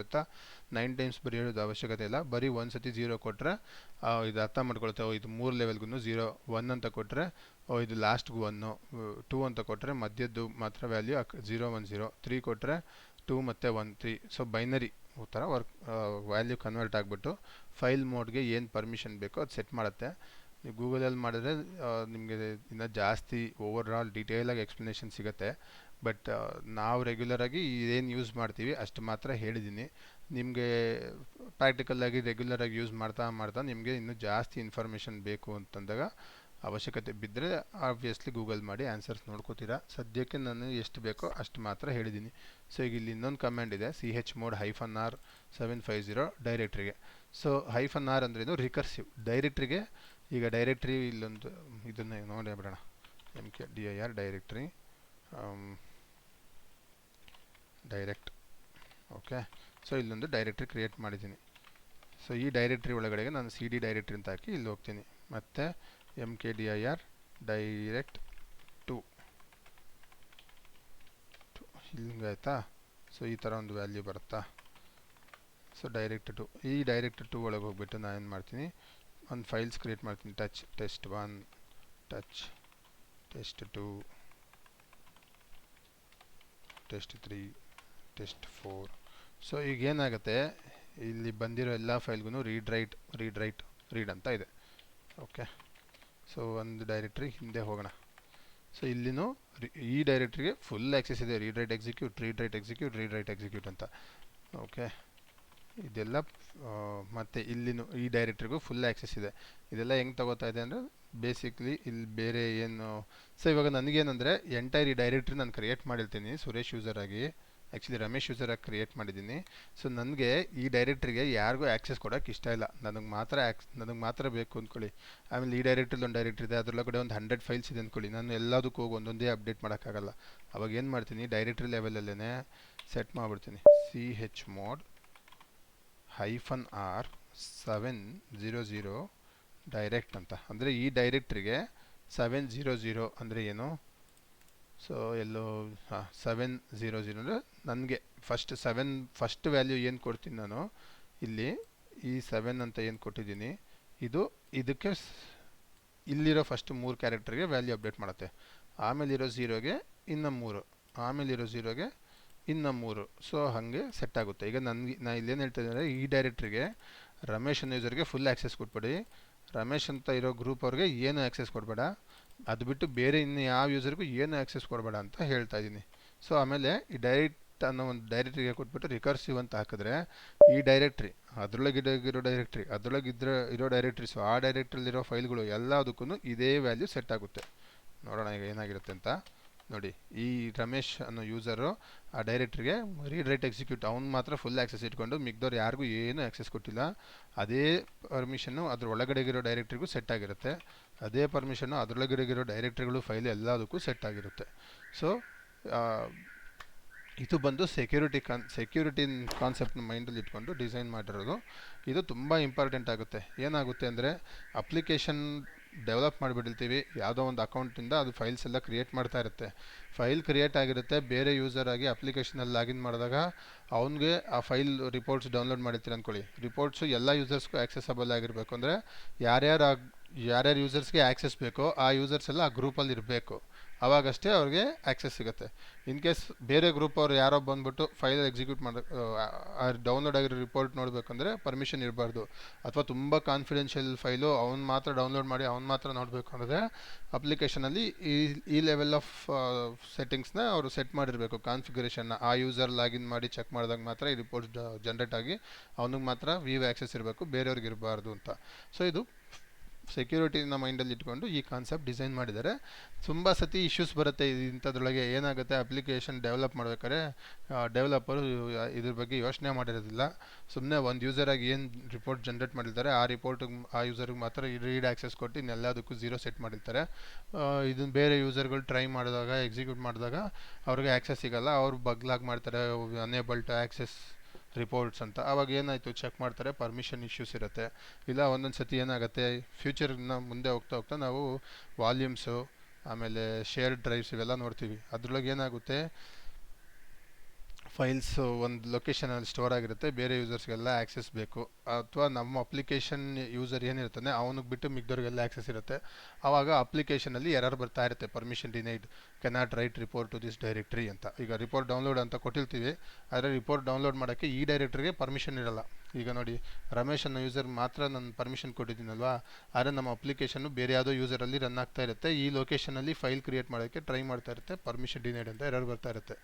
ಅಂತ 9 ಟೈಮ್ಸ್ ಬರೆಯೋದು ಅವಶ್ಯಕತೆ ಇಲ್ಲ. ಬರೀ ಒಂದು ಸತಿ 0 ಕೊಟ್ಟರೆ ಇದು ಅರ್ಥ ಮಾಡ್ಕೊಳುತ್ತೆ, ಇದು 3 ಲೆವೆಲ್ಗೂ 0. 1 ಅಂತ ಕೊಟ್ಟರೆ ಇದು ಲಾಸ್ಟ್ಗೂ 1, 2 ಅಂತ ಕೊಟ್ಟರೆ ಮಧ್ಯದ್ದು ಮಾತ್ರ ವ್ಯಾಲ್ಯೂ 010, 3 ಕೊಟ್ಟರೆ 2 ಮತ್ತು 1 3. ಸೊ ಬೈನರಿ ಥರ ವ್ಯಾಲ್ಯೂ ಕನ್ವರ್ಟ್ ಆಗಿಬಿಟ್ಟು ಫೈಲ್ ಮೋಡ್ಗೆ ಏನು ಪರ್ಮಿಷನ್ ಬೇಕೋ ಅದು ಸೆಟ್ ಮಾಡುತ್ತೆ. ನೀವು ಗೂಗಲಲ್ಲಿ ಮಾಡಿದ್ರೆ ನಿಮಗೆ ಇನ್ನೂ ಜಾಸ್ತಿ ಓವರ್ ಆಲ್ ಡೀಟೇಲಾಗಿ ಎಕ್ಸ್ಪ್ಲನೇಷನ್ ಸಿಗುತ್ತೆ. ಬಟ್ ನಾವು ರೆಗ್ಯುಲರಾಗಿ ಏನು ಯೂಸ್ ಮಾಡ್ತೀವಿ ಅಷ್ಟು ಮಾತ್ರ ಹೇಳಿದ್ದೀನಿ. ನಿಮಗೆ ಪ್ರಾಕ್ಟಿಕಲ್ಲಾಗಿ ರೆಗ್ಯುಲರಾಗಿ ಯೂಸ್ ಮಾಡ್ತಾ ನಿಮಗೆ ಇನ್ನೂ ಜಾಸ್ತಿ ಇನ್ಫಾರ್ಮೇಷನ್ ಬೇಕು ಅಂತಂದಾಗ ಅವಶ್ಯಕತೆ ಬಿದ್ದರೆ ಆಬ್ವಿಯಸ್ಲಿ ಗೂಗಲ್ ಮಾಡಿ ಆನ್ಸರ್ಸ್ ನೋಡ್ಕೋತೀರಾ. ಸದ್ಯಕ್ಕೆ ನಾನು ಎಷ್ಟು ಬೇಕೋ ಅಷ್ಟು ಮಾತ್ರ ಹೇಳಿದ್ದೀನಿ. ಸೊ ಈಗ ಇಲ್ಲಿ ಇನ್ನೊಂದು ಕಮಾಂಡ್ ಇದೆ, chmod -r 750 ಡೈರೆಕ್ಟ್ರಿಗೆ. ಸೊ -r ಅಂದ್ರೇನು, ರಿಕರ್ಸಿವ್ ಡೈರೆಕ್ಟ್ರಿಗೆ. ಈಗ ಡೈರೆಕ್ಟ್ರಿ ಇಲ್ಲೊಂದು ಇದನ್ನು ನೋಡಿ ಬಿಡೋಣ, mkdir directory direct. Okay, so ಇಲ್ಲೊಂದು ಡೈರೆಕ್ಟ್ರಿ ಕ್ರಿಯೇಟ್ ಮಾಡಿದ್ದೀನಿ. ಸೊ ಈ ಡೈರೆಕ್ಟ್ರಿ ಒಳಗಡೆಗೆ ನಾನು cd ಡೈರೆಕ್ಟ್ರಿ ಅಂತ ಹಾಕಿ ಇಲ್ಲಿ ಹೋಗ್ತೀನಿ. ಮತ್ತು mkdir ಡೈರೆಕ್ಟ್ 2 ಹಿಂಗಾಯ್ತಾ. ಸೊ ಈ ಥರ ಒಂದು ವ್ಯಾಲ್ಯೂ ಬರುತ್ತಾ. ಸೊ ಡೈರೆಕ್ಟ್ ಟು ಒಳಗೆ ಹೋಗ್ಬಿಟ್ಟು ನಾನು ಏನು ಮಾಡ್ತೀನಿ, ಒಂದು ಫೈಲ್ಸ್ ಕ್ರಿಯೇಟ್ ಮಾಡ್ತೀನಿ. Touch test1, touch test2, test3, test4. So ಈಗ ಏನಾಗುತ್ತೆ, ಇಲ್ಲಿ ಬಂದಿರೋ ಎಲ್ಲ ಫೈಲ್ಗೂ ರೀಡ್ ಅಂತ ಇದೆ. ಓಕೆ, ಸೊ ಒಂದು ಡೈರೆಕ್ಟ್ರಿ ಹಿಂದೆ ಹೋಗೋಣ. ಸೊ ಇಲ್ಲಿನೂ ಈ ಡೈರೆಕ್ಟ್ರಿಗೆ ಫುಲ್ ಆ್ಯಕ್ಸೆಸ್ ಇದೆ. ರೀಡ್ ರೈಟ್ ಎಕ್ಸಿಕ್ಯೂಟ್ ಅಂತ. ಓಕೆ, ಇದೆಲ್ಲ ಮತ್ತು ಇಲ್ಲಿನೂ ಈ ಡೈರೆಕ್ಟ್ರಿಗೂ ಫುಲ್ ಆ್ಯಕ್ಸೆಸ್ ಇದೆ. ಇದೆಲ್ಲ ಹೆಂಗೆ ತಗೋತಾ ಇದೆ ಅಂದರೆ ಬೇಸಿಕ್ಲಿ ಇಲ್ಲಿ ಬೇರೆ ಏನು. ಸೊ ಇವಾಗ ನನಗೇನಂದರೆ ಎಂಟೈರ್ ಈ ಡೈರೆಕ್ಟ್ರಿ ನಾನು ಕ್ರಿಯೇಟ್ ಮಾಡಿರ್ತೀನಿ ಸುರೇಶ್ ಯೂಸರ್ ಆಗಿ, ಆ್ಯಕ್ಚುಲಿ ರಮೇಶ್ ಯೂಸರ್ ಆಗಿ ಕ್ರಿಯೇಟ್ ಮಾಡಿದ್ದೀನಿ. ಸೊ ನನಗೆ ಈ ಡೈರೆಕ್ಟ್ರಿಗೆ ಯಾರಿಗೂ ಆ್ಯಕ್ಸೆಸ್ ಕೊಡೋಕ್ಕೆ ಇಷ್ಟ ಇಲ್ಲ, ನನಗೆ ಮಾತ್ರ ಬೇಕು ಅಂದ್ಕೊಳ್ಳಿ. ಆಮೇಲೆ ಈ ಡೈರೆಕ್ಟ್ರಿಲಿ ಒಂದು ಡೈರೆಕ್ಟ್ರಿ ಇದೆ, ಅದರೊಳಗಡೆ ಒಂದು 100 ಫೈಲ್ಸ್ ಇದೆ ಅಂದ್ಕೊಳ್ಳಿ. ನಾನು ಎಲ್ಲದಕ್ಕೂ ಹೋಗಿ ಒಂದೊಂದೇ ಅಪ್ಡೇಟ್ ಮಾಡೋಕ್ಕಾಗಲ್ಲ. ಅವಾಗ ಏನು ಮಾಡ್ತೀನಿ, ಡೈರೆಕ್ಟ್ರಿ ಲೆವೆಲಲ್ಲೇ ಸೆಟ್ ಮಾಡಿಬಿಡ್ತೀನಿ. chmod -r700 ಡೈರೆಕ್ಟ್ ಅಂತ. ಅಂದರೆ ಈ ಡೈರೆಕ್ಟ್ರಿಗೆ 700 ಅಂದರೆ ಏನು, ಸೊ ಎಲ್ಲೋ 700 ಅಂದರೆ ನನಗೆ ಫಸ್ಟ್ ವ್ಯಾಲ್ಯೂ ಏನು ಕೊಡ್ತೀನಿ ನಾನು ಇಲ್ಲಿ, ಈ 7 ಅಂತ ಏನು ಕೊಟ್ಟಿದ್ದೀನಿ, ಇದಕ್ಕೆ ಇಲ್ಲಿರೋ ಫಸ್ಟ್ 3 ಕ್ಯಾರೆಕ್ಟರ್ಗೆ ವ್ಯಾಲ್ಯೂ ಅಪ್ಡೇಟ್ ಮಾಡುತ್ತೆ. ಆಮೇಲಿರೋ 0ಗೆ ಇನ್ನು 3, ಆಮೇಲಿರೋ 0ಗೆ ಇನ್ನು 3. ಸೊ ಹಾಗೆ ಸೆಟ್ ಆಗುತ್ತೆ. ಈಗ ನಾನು ಇಲ್ಲೇನು ಹೇಳ್ತಾ ಇದ್ದೀನಿ, ಈ ಡೈರೆಕ್ಟ್ರಿಗೆ ರಮೇಶ್ ಅನ್ನೋ ಯೂಸರ್ಗೆ ಫುಲ್ ಆ್ಯಕ್ಸೆಸ್ ಕೊಟ್ಬಿಡಿ, ರಮೇಶ್ ಅಂತ ಇರೋ ಗ್ರೂಪ್ ಅವ್ರಿಗೆ ಏನು ಆ್ಯಕ್ಸೆಸ್ ಕೊಡಬೇಡ, ಅದು ಬಿಟ್ಟು ಬೇರೆ ಇನ್ನು ಯಾವ ಯೂಸರ್ಗೂ ಏನು ಆ್ಯಕ್ಸೆಸ್ ಕೊಡಬೇಡ ಅಂತ ಹೇಳ್ತಾ ಇದ್ದೀನಿ. ಸೊ ಆಮೇಲೆ ಈ ಡೈರೆಕ್ಟ್ ಅನ್ನೋ ಒಂದು ಡೈರೆಕ್ಟ್ರಿಗೆ ಕೊಟ್ಬಿಟ್ಟು ರಿಕರ್ಸಿವ್ ಅಂತ ಹಾಕಿದ್ರೆ ಈ ಡೈರೆಕ್ಟ್ರಿ ಅದರೊಳಗಿರೋ ಇರೋ ಡೈರೆಕ್ಟ್ರೀಸು, ಆ ಡೈರೆಕ್ಟ್ರಿಲಿರೋ ಫೈಲ್ಗಳು ಎಲ್ಲದಕ್ಕೂ ಇದೇ ವ್ಯಾಲ್ಯೂ ಸೆಟ್ ಆಗುತ್ತೆ. ನೋಡೋಣ ಈಗ ಏನಾಗಿರುತ್ತೆ ಅಂತ. ನೋಡಿ, ಈ ರಮೇಶ್ ಅನ್ನೋ ಯೂಸರು ಆ ಡೈರೆಕ್ಟ್ರಿಗೆ ರೀಡ್ ರೈಟ್ ಎಕ್ಸಿಕ್ಯೂಟ್ ಅವ್ನು ಮಾತ್ರ ಫುಲ್ ಆ್ಯಕ್ಸೆಸ್ ಇಟ್ಕೊಂಡು ಮಿಗ್ದವ್ರು ಯಾರಿಗೂ ಏನೂ ಆ್ಯಕ್ಸೆಸ್ ಕೊಟ್ಟಿಲ್ಲ. ಅದೇ ಪರ್ಮಿಷನ್ನು ಅದ್ರ ಒಳಗಡೆಗಿರೋ ಡೈರೆಕ್ಟ್ರಿಗೂ ಸೆಟ್ ಆಗಿರುತ್ತೆ. ಅದೇ ಪರ್ಮಿಷನ್ನು ಅದರೊಳಗಡೆಗಿರೋ ಡೈರೆಕ್ಟ್ರಿಗಳು ಫೈಲು ಎಲ್ಲದಕ್ಕೂ ಸೆಟ್ ಆಗಿರುತ್ತೆ. ಸೊ ಇದು ಬಂದು ಸೆಕ್ಯೂರಿಟಿ ಕಾನ್ಸೆಪ್ಟ್ನ ಮೈಂಡಲ್ಲಿ ಇಟ್ಕೊಂಡು ಡಿಸೈನ್ ಮಾಡಿರೋದು. ಇದು ತುಂಬ ಇಂಪಾರ್ಟೆಂಟ್ ಆಗುತ್ತೆ. ಏನಾಗುತ್ತೆ ಅಂದರೆ ಅಪ್ಲಿಕೇಶನ್ ಡೆವಲಪ್ ಮಾಡಿಬಿಟ್ಟಿರ್ತೀವಿ, ಯಾವುದೋ ಒಂದು ಅಕೌಂಟಿಂದ ಅದು ಫೈಲ್ಸ್ ಎಲ್ಲ ಕ್ರಿಯೇಟ್ ಮಾಡ್ತಾ ಇರುತ್ತೆ. ಫೈಲ್ ಕ್ರಿಯೇಟ್ ಆಗಿರುತ್ತೆ, ಬೇರೆ ಯೂಸರ್ ಆಗಿ ಅಪ್ಲಿಕೇಶನಲ್ಲಿ ಲಾಗಿನ್ ಮಾಡಿದಾಗ ಅವನಿಗೆ ಆ ಫೈಲ್ ರಿಪೋರ್ಟ್ಸ್ ಡೌನ್ಲೋಡ್ ಮಾಡಿರ್ತೀರ ಅಂದ್ಕೊಳ್ಳಿ. ರಿಪೋರ್ಟ್ಸು ಎಲ್ಲ ಯೂಸರ್ಸ್ಗೂ ಆ್ಯಕ್ಸೆಸಬಲ್ ಆಗಿರಬೇಕು. ಅಂದರೆ ಯಾರ್ಯಾರು ಯೂಸರ್ಸ್ಗೆ ಆ್ಯಕ್ಸೆಸ್ ಬೇಕೋ ಆ ಯೂಸರ್ಸ್ ಎಲ್ಲ ಆ ಗ್ರೂಪಲ್ಲಿ ಇರಬೇಕು, ಆವಾಗಷ್ಟೇ ಅವ್ರಿಗೆ ಆ್ಯಕ್ಸೆಸ್ ಸಿಗುತ್ತೆ. ಇನ್ ಕೇಸ್ ಬೇರೆ ಗ್ರೂಪ್ ಅವ್ರು ಯಾರೋ ಬಂದುಬಿಟ್ಟು ಫೈಲ್ ಎಕ್ಸಿಕ್ಯೂಟ್ ಡೌನ್ಲೋಡ್ ಆಗಿರೋ ರಿಪೋರ್ಟ್ ನೋಡಬೇಕಂದ್ರೆ ಪರ್ಮಿಷನ್ ಇರಬಾರ್ದು. ಅಥವಾ ತುಂಬ ಕಾನ್ಫಿಡೆನ್ಷಿಯಲ್ ಫೈಲು ಅವ್ನು ಮಾತ್ರ ಡೌನ್ಲೋಡ್ ಮಾಡಿ ಅವ್ನು ಮಾತ್ರ ನೋಡಬೇಕು ಅಂದರೆ ಅಪ್ಲಿಕೇಶನಲ್ಲಿ ಈ ಲೆವೆಲ್ ಆಫ್ ಸೆಟ್ಟಿಂಗ್ಸ್ನ ಅವರು ಸೆಟ್ ಮಾಡಿರಬೇಕು, ಕಾನ್ಫಿಗರೇಷನ್ನ. ಆ ಯೂಸರ್ ಲಾಗಿನ್ ಮಾಡಿ ಚೆಕ್ ಮಾಡಿದಾಗ ಮಾತ್ರ ಈ ರಿಪೋರ್ಟ್ ಜನ್ರೇಟ್ ಆಗಿ ಅವನಿಗೆ ಮಾತ್ರ ವ್ಯೂ ಆ್ಯಕ್ಸೆಸ್ ಇರಬೇಕು, ಬೇರೆಯವ್ರಿಗೆ ಇರಬಾರ್ದು ಅಂತ. ಸೊ ಇದು ಸೆಕ್ಯೂರಿಟಿನ ಮೈಂಡಲ್ಲಿ ಇಟ್ಕೊಂಡು ಈ ಕಾನ್ಸೆಪ್ಟ್ ಡಿಸೈನ್ ಮಾಡಿದ್ದಾರೆ. ತುಂಬ ಸತಿ ಇಶ್ಯೂಸ್ ಬರುತ್ತೆ ಇಂಥದ್ರೊಳಗೆ. ಏನಾಗುತ್ತೆ, ಅಪ್ಲಿಕೇಶನ್ ಡೆವಲಪ್ ಮಾಡ್ಬೇಕಾದ್ರೆ ಡೆವಲಪರು ಇದ್ರ ಬಗ್ಗೆ ಯೋಚನೆ ಮಾಡಿರೋದಿಲ್ಲ. ಸುಮ್ಮನೆ ಒಂದು ಯೂಸರಾಗಿ ಏನು ರಿಪೋರ್ಟ್ ಜನ್ರೇಟ್ ಮಾಡಿರ್ತಾರೆ ಆ ಯೂಸರ್ಗೆ ಮಾತ್ರ ರೀಡ್ ಆ್ಯಕ್ಸೆಸ್ ಕೊಟ್ಟು ಇನ್ನೆಲ್ಲದಕ್ಕೂ 0 ಸೆಟ್ ಮಾಡಿರ್ತಾರೆ. ಇದನ್ನು ಬೇರೆ ಯೂಸರ್ಗಳು ಟ್ರೈ ಮಾಡಿದಾಗ ಎಕ್ಸಿಕ್ಯೂಟ್ ಮಾಡಿದಾಗ ಅವ್ರಿಗೆ ಆ್ಯಕ್ಸೆಸ್ ಸಿಗೋಲ್ಲ. ಅವ್ರು ಬಗ್ಲಾಗಿ ಮಾಡ್ತಾರೆ, ಅನೇಬಲ್ ಟು ಆ್ಯಕ್ಸೆಸ್ ರಿಪೋರ್ಟ್ಸ್ ಅಂತ. ಆವಾಗ ಏನಾಯಿತು, ಚೆಕ್ ಮಾಡ್ತಾರೆ, ಪರ್ಮಿಷನ್ ಇಶ್ಯೂಸ್ ಇರುತ್ತೆ. ಇಲ್ಲ ಒಂದೊಂದು ಸತಿ ಏನಾಗುತ್ತೆ, ಫ್ಯೂಚರ್ನ ಮುಂದೆ ಹೋಗ್ತಾ ನಾವು ವಾಲ್ಯೂಮ್ಸು ಆಮೇಲೆ ಶೇರ್ಡ್ ಡ್ರೈವ್ಸ್ ಇವೆಲ್ಲ ನೋಡ್ತೀವಿ. ಅದರೊಳಗೆ ಏನಾಗುತ್ತೆ, ಫೈಲ್ಸು ಒಂದು ಲೊಕೇಶನಲ್ಲಿ ಸ್ಟೋರ್ ಆಗಿರುತ್ತೆ, ಬೇರೆ ಯೂಸರ್ಸ್ಗೆಲ್ಲ ಆ್ಯಕ್ಸೆಸ್ ಬೇಕು. ಅಥವಾ ನಮ್ಮ ಅಪ್ಲಿಕೇಶನ್ ಯೂಸರ್ ಏನಿರ್ತಾನೆ ಅವನಿಗೆ ಬಿಟ್ಟು ಮಿಗ್ದವ್ರಿಗೆಲ್ಲ ಆ್ಯಕ್ಸೆಸ್ ಇರುತ್ತೆ. ಆವಾಗ ಅಪ್ಲಿಕೇಶನಲ್ಲಿ ಎರರ್ ಬರ್ತಾ ಇರುತ್ತೆ, permission denied, cannot write report to this directory ಅಂತ. ಈಗ ರಿಪೋರ್ಟ್ ಡೌನ್ಲೋಡ್ ಅಂತ ಕೊಟ್ಟಿರ್ತೀವಿ, ಆದರೆ ರಿಪೋರ್ಟ್ ಡೌನ್ಲೋಡ್ ಮಾಡೋಕ್ಕೆ ಈ ಡೈರೆಕ್ಟ್ರಿಗೆ ಪರ್ಮಿಷನ್ ಇರಲ್ಲ. ಈಗ ನೋಡಿ, ರಮೇಶ್ ಅನ್ನೋ ಯೂಸರ್ ಮಾತ್ರ ನಾನು ಪರ್ಮಿಷನ್ ಕೊಟ್ಟಿದ್ದೀನಲ್ವಾ, ಆದರೆ ನಮ್ಮ ಅಪ್ಲಿಕೇಶನ್ನು ಬೇರೆ ಯಾವುದೋ ಯೂಸರಲ್ಲಿ ರನ್ ಆಗ್ತಾ ಇರುತ್ತೆ. ಈ ಲೊಕೇಶನಲ್ಲಿ ಫೈಲ್ ಕ್ರಿಯೇಟ್ ಮಾಡೋಕ್ಕೆ ಟ್ರೈ ಮಾಡ್ತಾ ಇರುತ್ತೆ, ಪರ್ಮಿಷನ್ ಡಿನೈಡ್ ಅಂತ ಎರರ್ ಬರ್ತಾ ಇರುತ್ತೆ.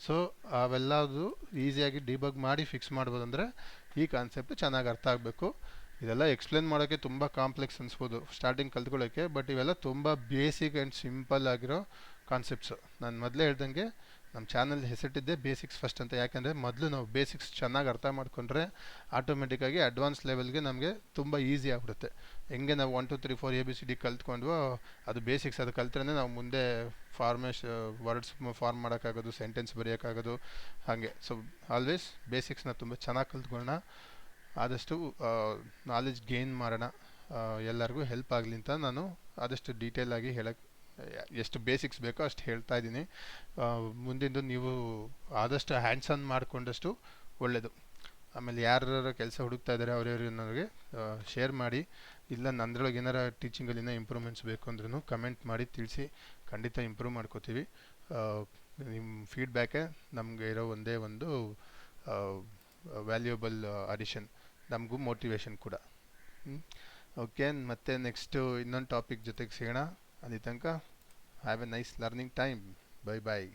ಸೊ ಅವೆಲ್ಲದು ಈಸಿಯಾಗಿ ಡಿಬಗ್ ಮಾಡಿ ಫಿಕ್ಸ್ ಮಾಡ್ಬೋದು. ಅಂದರೆ ಈ ಕಾನ್ಸೆಪ್ಟ್ ಚೆನ್ನಾಗಿ ಅರ್ಥ ಆಗಬೇಕು. ಇದೆಲ್ಲ ಎಕ್ಸ್ಪ್ಲೇನ್ ಮಾಡೋಕ್ಕೆ ತುಂಬ ಕಾಂಪ್ಲೆಕ್ಸ್ ಅನಿಸ್ಬೋದು ಸ್ಟಾರ್ಟಿಂಗ್ ಕಲ್ತ್ಕೊಳ್ಳೋಕ್ಕೆ, ಬಟ್ ಇವೆಲ್ಲ ತುಂಬ ಬೇಸಿಕ್ ಆ್ಯಂಡ್ ಸಿಂಪಲ್ ಆಗಿರೋ ಕಾನ್ಸೆಪ್ಟ್ಸು. ನಾನು ಮೊದಲೇ ಹೇಳ್ದಂಗೆ ನಮ್ಮ ಚಾನಲ್ ಹೆಸರಿಟ್ಟಿದ್ದೆ ಬೇಸಿಕ್ಸ್ ಫಸ್ಟ್ ಅಂತ. ಯಾಕೆಂದರೆ ಮೊದಲು ನಾವು ಬೇಸಿಕ್ಸ್ ಚೆನ್ನಾಗಿ ಅರ್ಥ ಮಾಡಿಕೊಂಡ್ರೆ ಆಟೋಮೆಟಿಕ್ಕಾಗಿ ಅಡ್ವಾನ್ಸ್ ಲೆವೆಲ್ಗೆ ನಮಗೆ ತುಂಬ ಈಸಿ ಆಗಿಬಿಡುತ್ತೆ. ಹೆಂಗೆ ನಾವು 1 2 3 4 ABCD ಕಲ್ತ್ಕೊಂಡ್ವೋ ಅದು ಬೇಸಿಕ್ಸ್, ಅದು ಕಲ್ತ್ರೇ ನಾವು ಮುಂದೆ ವರ್ಡ್ಸ್ ಫಾರ್ಮ್ ಮಾಡೋಕ್ಕಾಗೋದು, ಸೆಂಟೆನ್ಸ್ ಬರೆಯೋಕ್ಕಾಗೋದು, ಹಾಗೆ. ಸೊ ಆಲ್ವೇಸ್ ಬೇಸಿಕ್ಸ್ನ ತುಂಬ ಚೆನ್ನಾಗಿ ಕಲ್ತ್ಕೊಳ್ಳೋಣ, ಆದಷ್ಟು ನಾಲೆಜ್ ಗೇನ್ ಮಾಡೋಣ, ಎಲ್ಲರಿಗೂ ಹೆಲ್ಪ್ ಆಗಲಿ ಅಂತ ನಾನು ಆದಷ್ಟು ಡೀಟೇಲಾಗಿ ಹೇಳಕ್ಕೆ ಎಷ್ಟು ಬೇಸಿಕ್ಸ್ ಬೇಕೋ ಅಷ್ಟು ಹೇಳ್ತಾ ಇದ್ದೀನಿ. ಮುಂದಿಂದು ನೀವು ಆದಷ್ಟು ಹ್ಯಾಂಡ್ಸ್ ಆನ್ ಮಾಡಿಕೊಂಡಷ್ಟು ಒಳ್ಳೆಯದು. ಆಮೇಲೆ ಯಾರು ಕೆಲಸ ಹುಡುಕ್ತಾ ಇದ್ದಾರೆ ಅವ್ರವ್ರು ನನಗೆ ಶೇರ್ ಮಾಡಿ, ಇಲ್ಲ ನಂದ್ರೊಳಗೆ ಏನಾರ ಟೀಚಿಂಗಲ್ಲಿ ಇನ್ನೂ ಇಂಪ್ರೂವ್ಮೆಂಟ್ಸ್ ಬೇಕು ಅಂದ್ರೂ ಕಮೆಂಟ್ ಮಾಡಿ ತಿಳಿಸಿ, ಖಂಡಿತ ಇಂಪ್ರೂವ್ ಮಾಡ್ಕೋತೀವಿ. ನಿಮ್ಮ ಫೀಡ್ಬ್ಯಾಕೇ ನಮಗೆ ಇರೋ ಒಂದೇ ಒಂದು ವ್ಯಾಲ್ಯೂಯಬಲ್ ಅಡಿಷನ್, ನಮಗೂ ಮೋಟಿವೇಶನ್ ಕೂಡ. ಓಕೆ, ಮತ್ತೆ ನೆಕ್ಸ್ಟು ಇನ್ನೊಂದು ಟಾಪಿಕ್ ಜೊತೆಗೆ ಸಿಗೋಣ. ಅಲ್ಲಿ ತನಕ have a nice learning time. Bye bye.